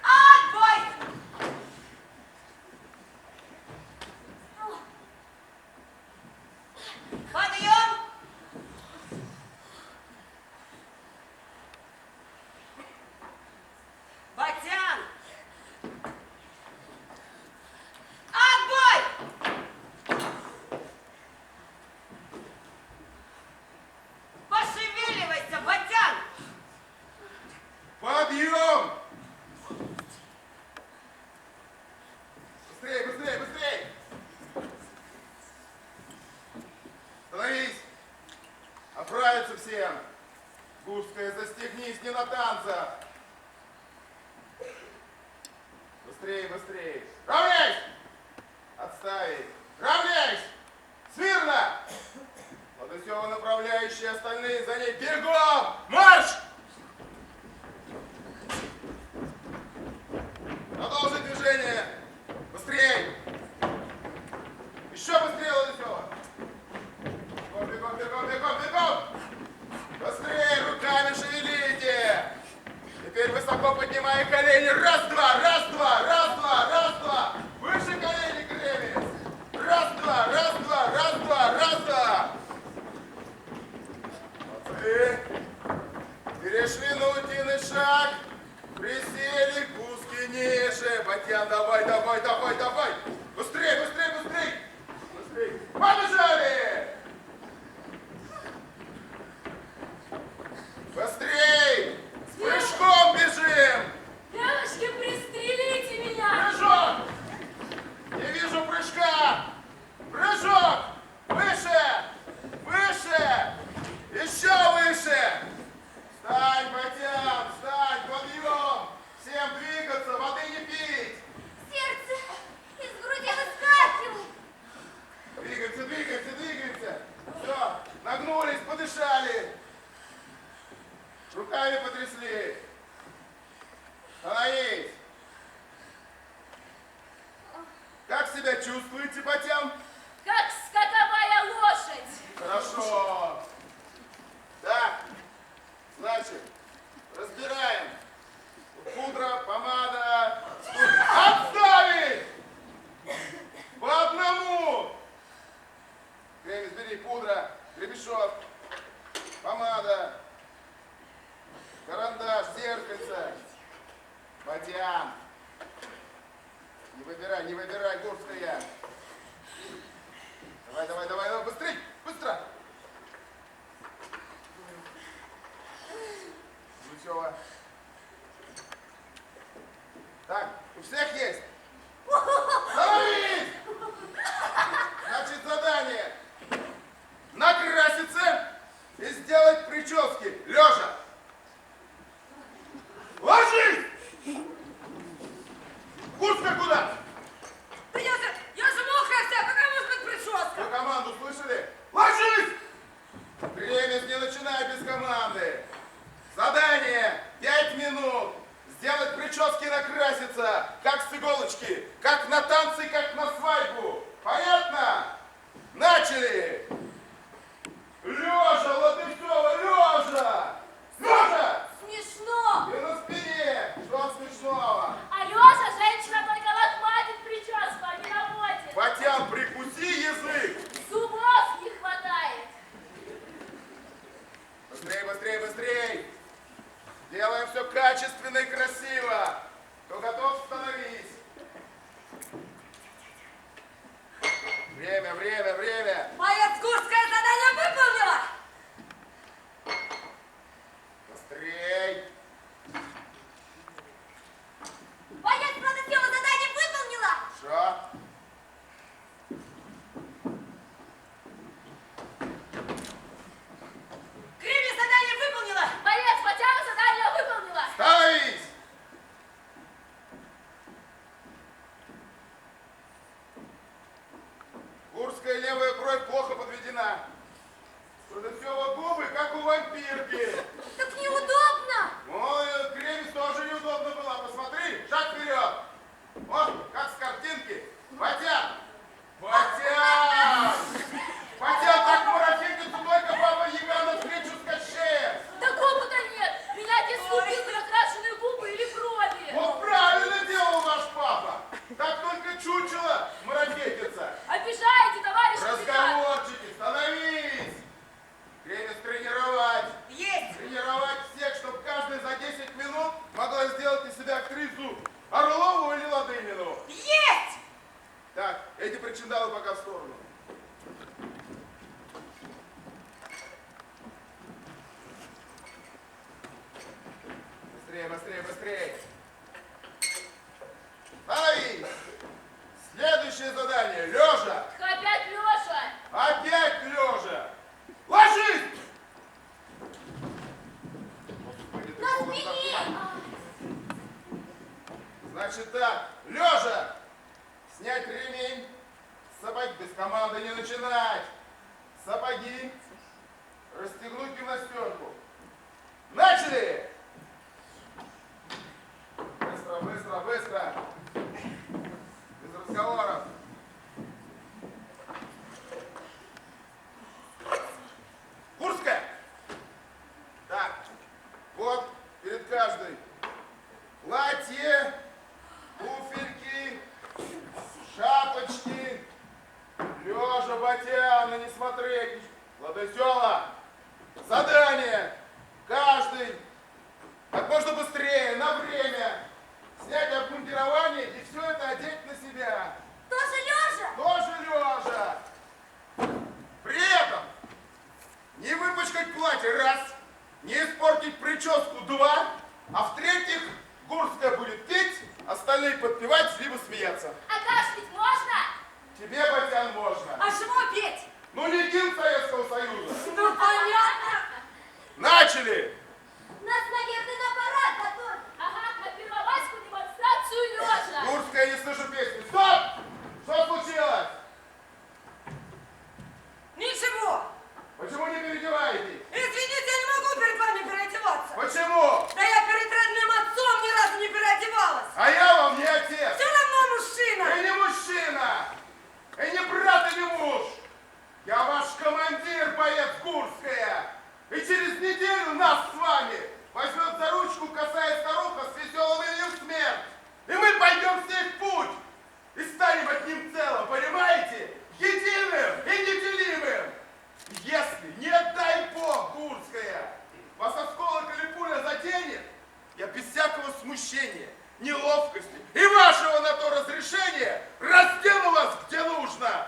Отбой! Подъем! Батян! Отбой! Пошевеливайся, Батян! Подъем! Быстрее, быстрее, быстрее! Становись! Оправиться всем! Гурская, застегнись, не на танцах! Быстрее, быстрее! Равняйсь! Отставить! Равняйсь! Смирно! Подусева направляющие, остальные за ней. Бегом! Марш! Продолжить движение! Быстрее! Еще быстрее, Ладусева! Бегом, бегом, бегом, бегом, бегом! Быстрее, руками шевелите! Теперь высоко поднимая колени. Раз, два, раз, два, раз, два, раз, два! Выше колени, Кремец! Раз, два, раз, два, раз, два, раз, два! Молодцы! Перешли на утиный шаг. Присели, куски ниже. Батян, давай, давай, давай, давай! Быстрее, быстрее, быстрее! Быстрее! Побежали! Быстрей! С прыжком бежим! Девушки, пристрелите меня! Прыжок! Не вижу прыжка! Прыжок! Выше! Выше! Еще выше! Встань, Батян! Встань! Подъем! Всем двигаться! Воды не пить! Сердце из груди выскакивает! Двигаемся, двигаемся, двигаемся! Все! Нагнулись, подышали! Руками потрясли! Становись! Как себя чувствуете, Батян? Как скаковая лошадь! Хорошо. Так, значит, разбираем. Пудра, помада. Отставить! По одному. Кремень, бери пудра, гребешок, помада, карандаш, зеркальце. Батян. Не выбирай, Гурская. Давай, давай, давай, давай, быстрей, быстро. Гусева. Так, у всех есть? Становись! Значит, задание. Накраситься и сделать прически. Лежа. Ложись! Гурская куда? Да я же мокрая вся, какая может быть прическа? Вы команду слышали? Ложись! Кремень, не начинай без команды. Задание 5 минут. Сделать прически и накраситься, как с иголочки, как на танцы, как на свадьбу. Понятно? Начали! Лежа, Ладышева, лежа! Лежа! Смешно! И на спине! Что смешного? А лежа женщина только лохматит прическу, а не наводит. Батян, прикуси язык! Зубов не хватает. Быстрей, быстрей, быстрей! Делаем все качественно и красиво. Кто готов, становись. Гурская левая бровь плохо подведена. Подосела губы, как у вампирки. Так неудобно. Ой, Кремис тоже неудобно было. Посмотри, шаг вперед. Вот, как с картинки. Батян! Батян! Батян, так марафетится только баба Яга на встречу с Кощеем. Так опыта нет. Меня отец любил за накрашенные губы или брови. Вот правильно делал ваш папа. Так только чучело марафетится. Обижаете, товарищ капитан. Разговорчики, становись! Время тренировать. Есть! Тренировать всех, чтобы каждый за 10 минут могла сделать из себя актрису Орлову или Ладынину. Есть! Так, эти причиндалы пока в сторону. Быстрее, быстрее, быстрее. Становись! Следующее задание. Лежа. Опять Леша. Опять лежа. Ложись! Господи, ты На холодно спине. так. Значит так, лежа. Снять ремень. Сапоги без команды не начинать. Сапоги. Расстегнуть гимнастерку. Начали! Быстро, быстро, быстро. Без разговоров. Курская! Так, вот перед каждой. Платье, туфельки, шапочки, лежа, Батяна, не смотреть. Ладосела, задание. Каждый как можно быстрее, на время. Снять обмундирование и все это одеть на себя. Тоже Леша? Тоже лежа. При этом не выпачкать платье, раз, не испортить прическу, два, а в-третьих, Гурская будет петь, остальные подпевать, либо смеяться. А кашлять можно? Тебе, Батян, можно. А чего петь? Ну, не гимн Советского Союза. Ну, понятно. Начали! Нас, наверное, на парад готовят. Ага, на первомайскую демонстрацию Леша. Гурская, не слышу песни. Стоп! Что случилось? Ничего. Почему не переодеваетесь? Извините, я не могу перед вами переодеваться. Почему? Да я перед родным отцом ни разу не переодевалась. А я вам не отец. Все равно мужчина. И не мужчина. И не брат, и не муж. Я ваш командир, боец Гурская. И через неделю нас с вами возьмет за ручку косая старуха с веселым именем Смерть. И мы пойдем все в путь. И станем одним целым, понимаете? Единым и неделимым. Если, не дай Бог, Гурская, вас осколок или пуля заденет, я без всякого смущения, неловкости и вашего на то разрешения раздену вас где нужно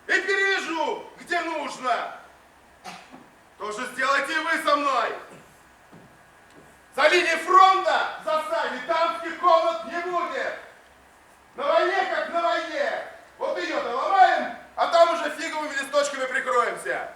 и перевяжу где нужно. То же сделайте и вы со мной. За линией фронта в засаде дамских комнат не будет. На войне как на войне. Вот ее-то ломаем, а там уже фиговыми листочками прикроемся.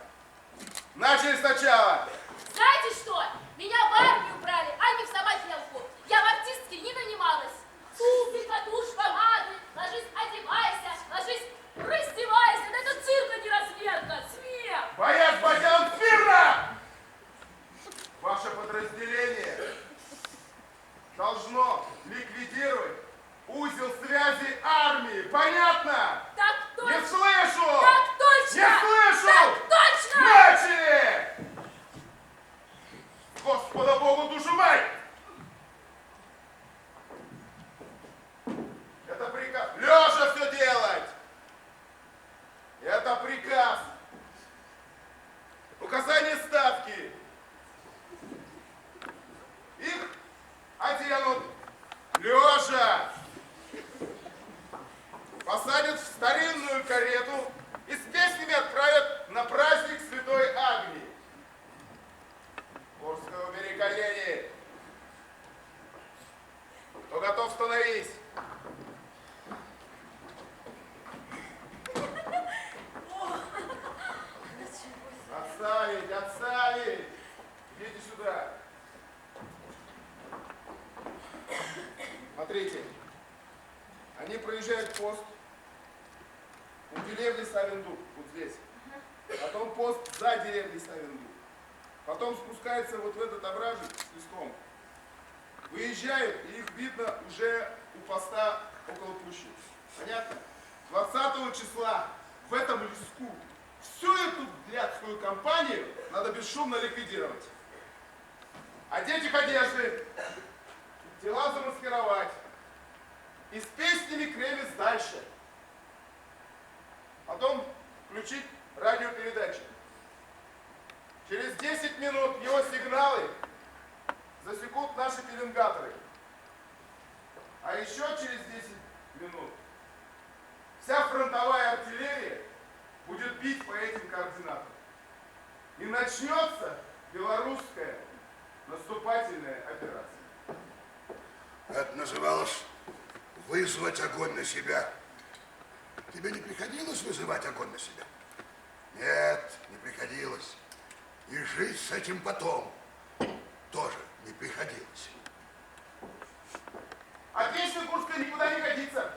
Начали сначала. Знаете что? Меня в армию брали, а не в самоделку. Я в артистке не нанималась. Туфелька, тушь, помады, ложись, одевайся, ложись, раздевайся. Да это цирка не размерка, смех. Боясь, Батян, смирно! Ваше подразделение должно ликвидировать узел связи армии. Понятно? Так точно. Не слышу! Так точно. Не слышу! Так точно. Начали! Господа Богу, душу мать! Это приказ. Лежа все делать! Это приказ. Указание ставки. Их оденут лежа. Посадят в у деревни Савиндук, вот здесь. Потом пост за деревней Савиндук. Потом спускается вот в этот овражек с леском. Выезжают, и их видно уже у поста около пущи. Понятно? 20 числа в этом леску всю эту блядскую компанию надо бесшумно ликвидировать. Одеть их одежды, тела замаскировать и с песнями кремец дальше. Потом включить радиопередачу. Через 10 минут его сигналы засекут наши пеленгаторы. А еще через 10 минут вся фронтовая артиллерия будет бить по этим координатам. И начнется белорусская наступательная операция. Это называлось вызвать огонь на себя. Тебе не приходилось вызывать огонь на себя? Нет, не приходилось. И жить с этим потом тоже не приходилось. А песня курская никуда не годится.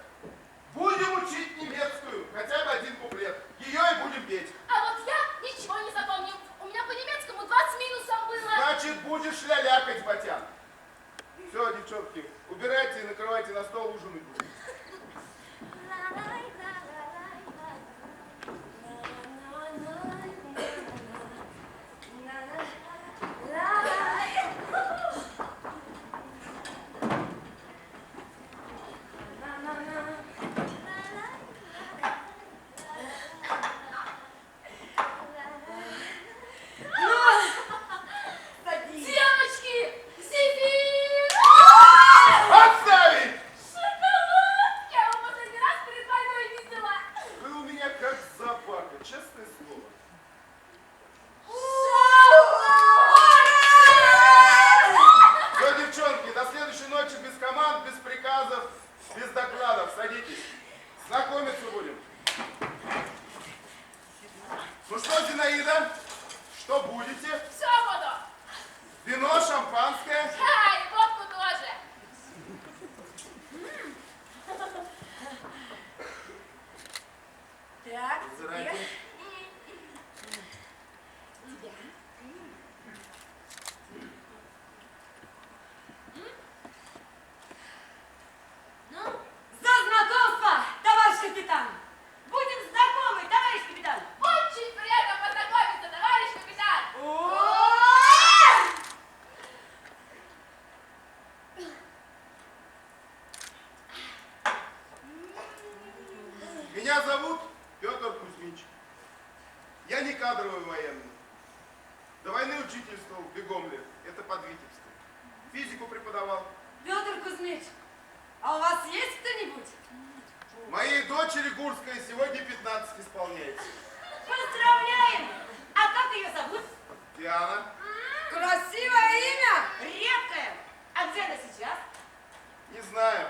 Будем учить немецкую, хотя бы один куплет. Ее и будем петь. А вот я ничего не запомнил. У меня по немецкому 20 минусом было. Значит, будешь лялякать, Батян. Все, девчонки, убирайте и накрывайте на стол, ужинать будем. Девочки, зефир! Отставить! Шоколад! Я его последний раз перед войной видела. Вы у меня как собака, честное слово. Все, девчонки, до следующей ночи без команд, без приказов, без докладов. Садитесь. Знакомиться будем. Ну что, Зинаида, что будете? Все буду. Вино, шампанское? Ай, водку тоже. Так, Заранее. тебя. Ну, За знакомство, товарищ капитан! Будем знакомы, товарищ капитан! очень приятно познакомиться, товарищ капитан. Меня зовут Петр Кузьмич. Я не кадровый военный. До войны учительствовал в Бегомле, это под Витебском. Физику преподавал. Петр Кузьмич, а у вас есть кто-нибудь? Моей дочери Гурской сегодня 15 исполняется. Поздравляем! А как ее зовут? Диана. Красивое имя, редкое. А где она сейчас? Не знаю.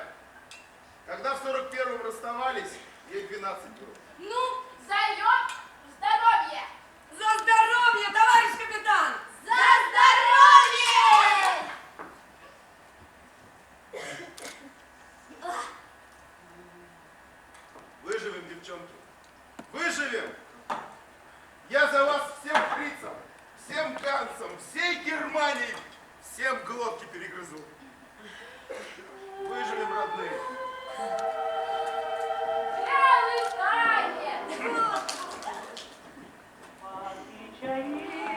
Когда в 41-м расставались, ей 12 было. Ну, за ее здоровье. За здоровье, товарищ капитан! За здоровье! Выживем, девчонки. Выживем! Я за вас всем фрицам, всем ганцам, всей Германии, всем глотки перегрызу. Выживем, родные.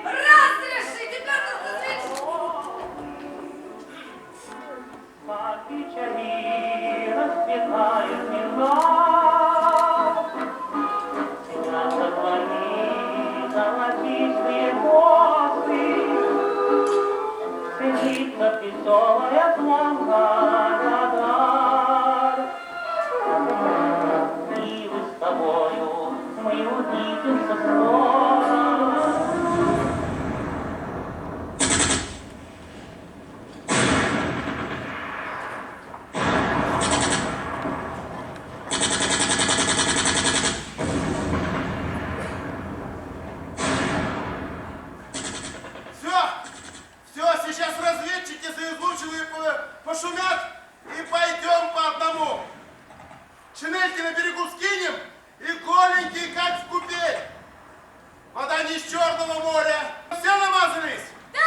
Разрешите, Петр Кузьмич! Как печали расцветает весна, снятся твои золотистые косы, садится веселая звонка, да-да. маленькие, как в купель. Вода не из Черного моря. Все намазались? Да!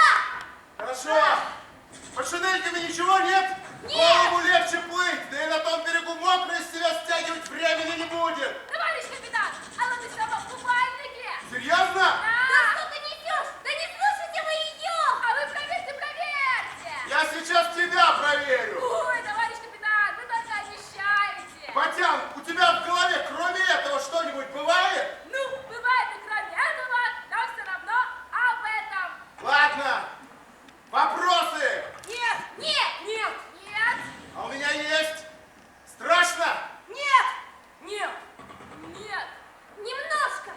Хорошо. Под шинельками ничего нет? Нет! Голову легче плыть, да и на том берегу мокро из себя стягивать времени не будет. Товарищ капитан, а вы без того в купальнике? Серьезно? Да что ты несешь? Да не слушайте вы ее! А вы проверьте, проверьте! Я сейчас тебя проверю. Ой, товарищ капитан, вы только обещаете! Батян, у тебя в голове кроме этого что-нибудь бывает? Ну, бывает и кроме этого, но все равно об этом. Ладно. Вопросы? Нет! Нет! Нет! Нет! А у меня есть. Страшно? Нет! Нет! Нет! Немножко!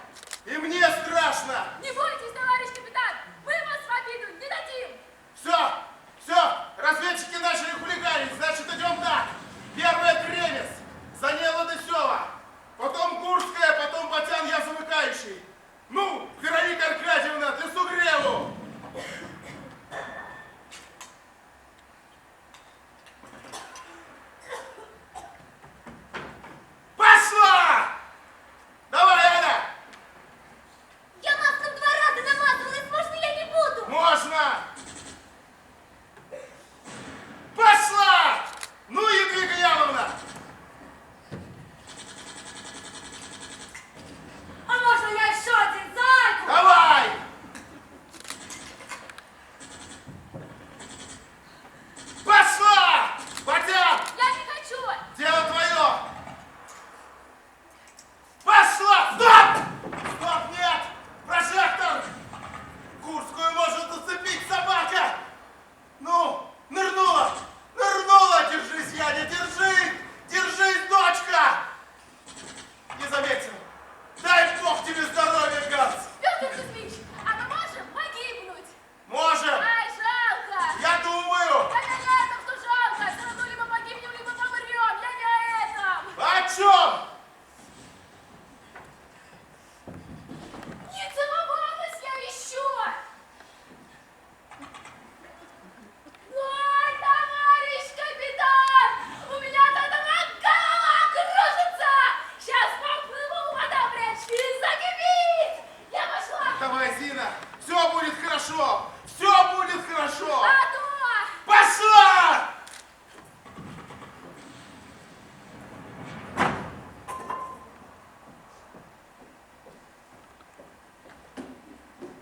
И мне страшно. Не бойтесь, товарищ капитан! Мы вас в обиду не дадим! Все, разведчики начали хулиганить, значит идем так. Первое Кремес, за ней Ладысева, потом Гурская, потом Батян, я замыкающий. Ну, Вероника Аркадьевна, для Сугреву. Пошла! Давай, Аня! Я маслом 2 раза намазывалась, можно я не буду? Можно! Пошла! Ну, Едвига Яновна! А можно я еще один зайку? Давай! Пошла! Батян! Я не хочу! Дело твое! Пошла! Стоп! Стоп, нет! Прожектор! Курскую может зацепить собака! Ну, нырнула! Нырнула! Держись, Яня, держись! Держись, дочка! Не заметил! Дай Бог тебе здоровья, Ганс! Петр Кузьмич, а мы можем погибнуть? Можем! Ай, жалко! Я думаю! Я не о этом, что жалко! Все равно либо погибнем, либо помрем! Я не о этом! О чем? Не целовалась я еще! Ой, товарищ капитан! У меня от этого голова кружится! Сейчас поплыву водопрячь и закипит! Я пошла! Давай, Зина! Все будет хорошо! Все будет хорошо! А то! Пошла!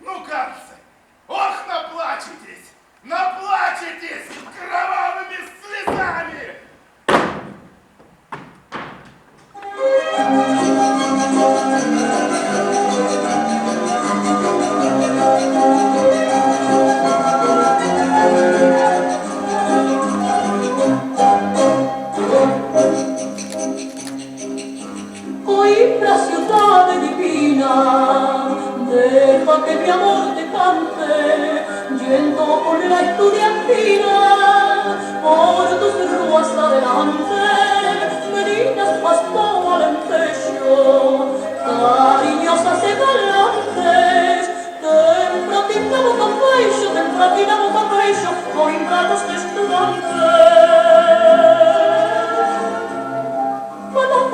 Ну, кажется, ох, наплачетесь! Наплачетесь кровавыми слезами! Hoy la ciudad divina, deja que mi amor te cante, yendo con la estudiantina, por tus ruas adelante, meninas pasto alentejo, cariñosas y galantes, tempratina boca pecho, con brazos de estudiantes.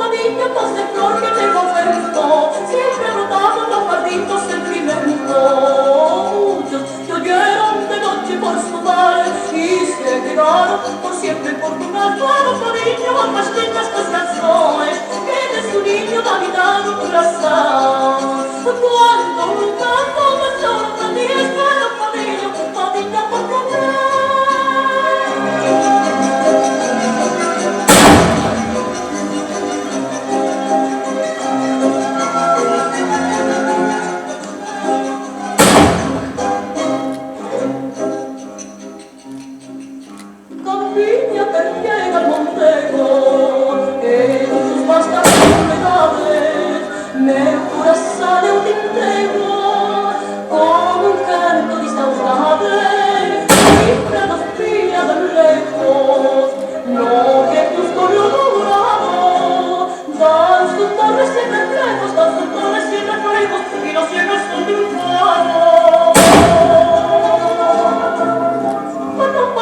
Niña, paz de flor que te convento, siempre brotando los malditos sentimientos. Muchos que oyeron de noche por su mar y se quedaron por siempre en Portugal. Para niño, ambas lindas estas canciones que de su niño va habitando tu corazón. Cuando un canto me sorprendí, espero padillo, padilla por comer. Campiña que llega al Montego, en sus vastas soledades, me jura sale un tintero, con un canto de saudade, siempre nos pilla de lejos, no que busco lo dorado, dan sus torres y reflejos, dan sus torres y reflejos, y los cielos son triunfados.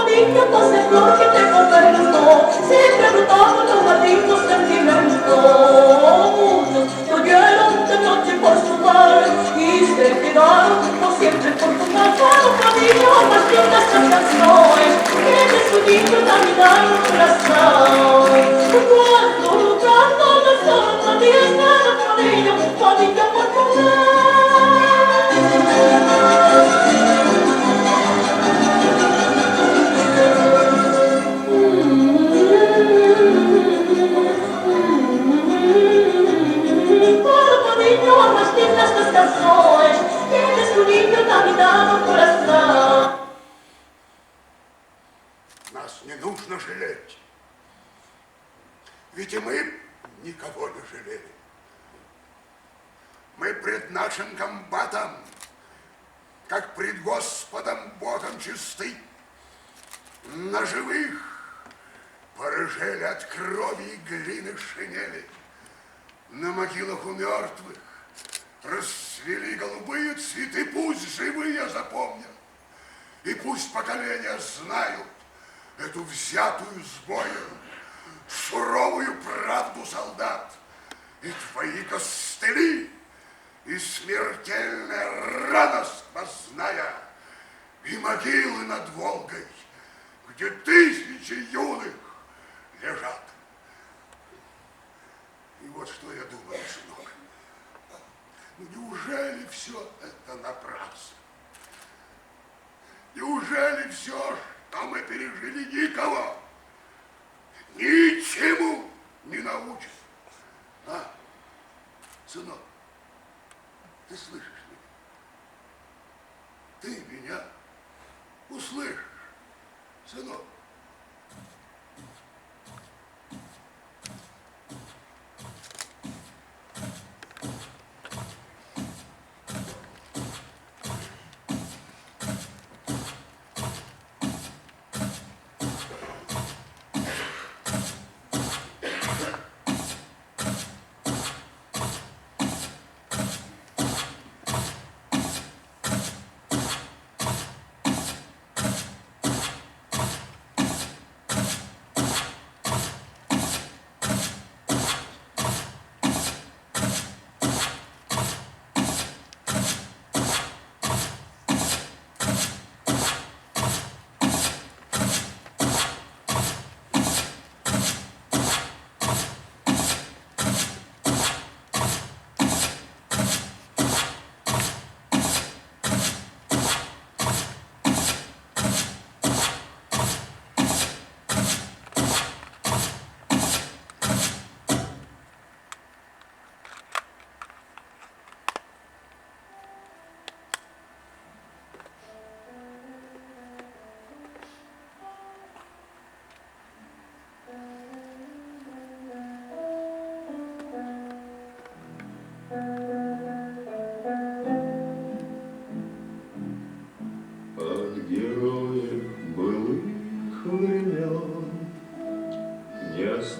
Niña, paz de flor que te convento, siempre brotando los malditos sentimientos. Muchos que oyeron niño caminando por la sala. Cuando la sombra de esta niño por comer. Niño, más tiernas tus canciones, tienes tu niño caminando por la sala. Нас не нужно жалеть. Ведь и мы никого не жалели. Мы пред нашим комбатом, как пред Господом Богом чисты, на живых порыжели от крови и глины шинели. На могилах у мертвых расцвели голубые цветы, пусть живые запомнят, и пусть поколения знают эту взятую с боем суровую правду солдат, и твои костыли, и смертельная рана сквозная, и могилы над Волгой, где тысячи юных лежат. И вот что я думаю, сынок. Ну, неужели все это напрасно? Неужели все, что мы пережили, никого ничему не научит? А, сынок, ты слышишь меня? Ты меня услышишь, сынок?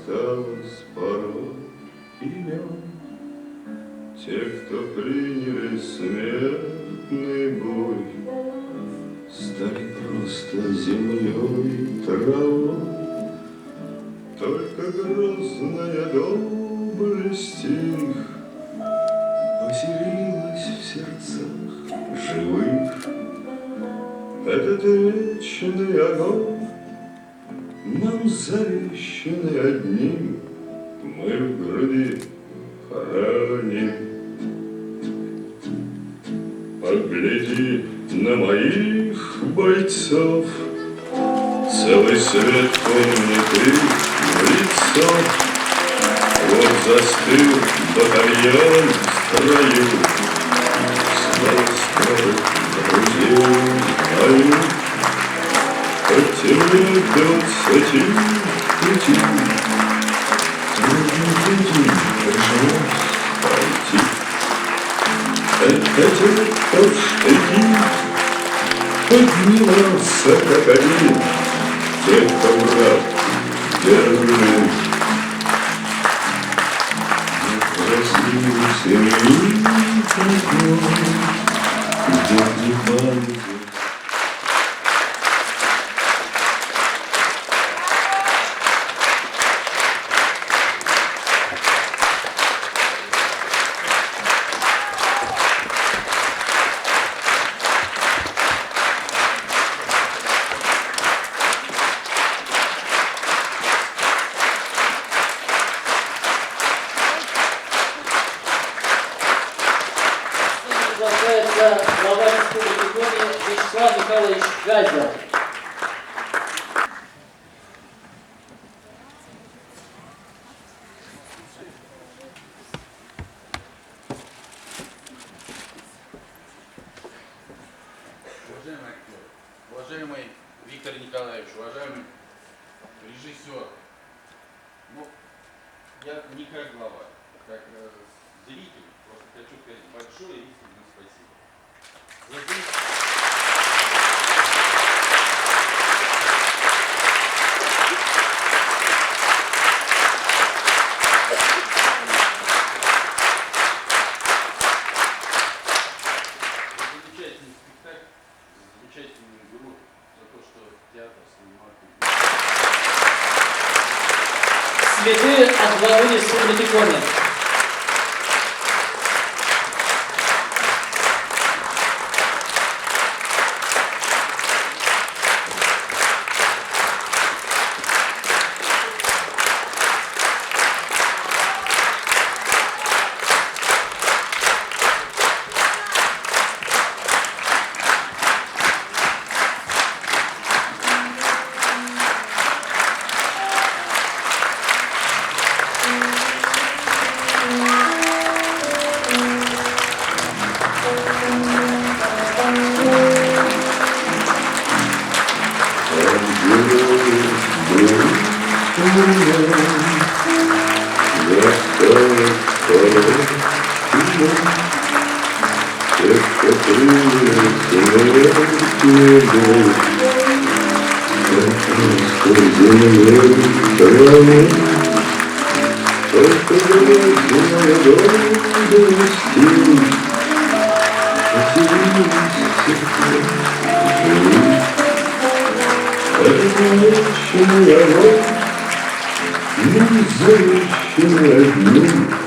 осталось порой имен. Те, кто приняли смертный бой, стали просто землей, травой. Только грозная доблесть их поселилась в сердцах живых. Этот вечный огонь нам завещанный одним, мы в груди храним. Погляди на моих бойцов, целый свет помнит их в лицо. Вот застыл батальон в строю, снова старых друзей мою. Потемнеет 25, трудный пути пришлось пойти. Это те, кто в штыки поднимался как один, те, кто враг держит. Некрасивый семьи такой, где не память. Вячеслав Михайлович Газер. Уважаемый актер, уважаемый Виктор Николаевич, уважаемый режиссер, ну, я не как глава, как зритель, просто хочу сказать большое искреннее спасибо. Замечательный спектакль, замечательную игру, за то, что театр снимал. Цветы от главы Республики Коми. Независимо одним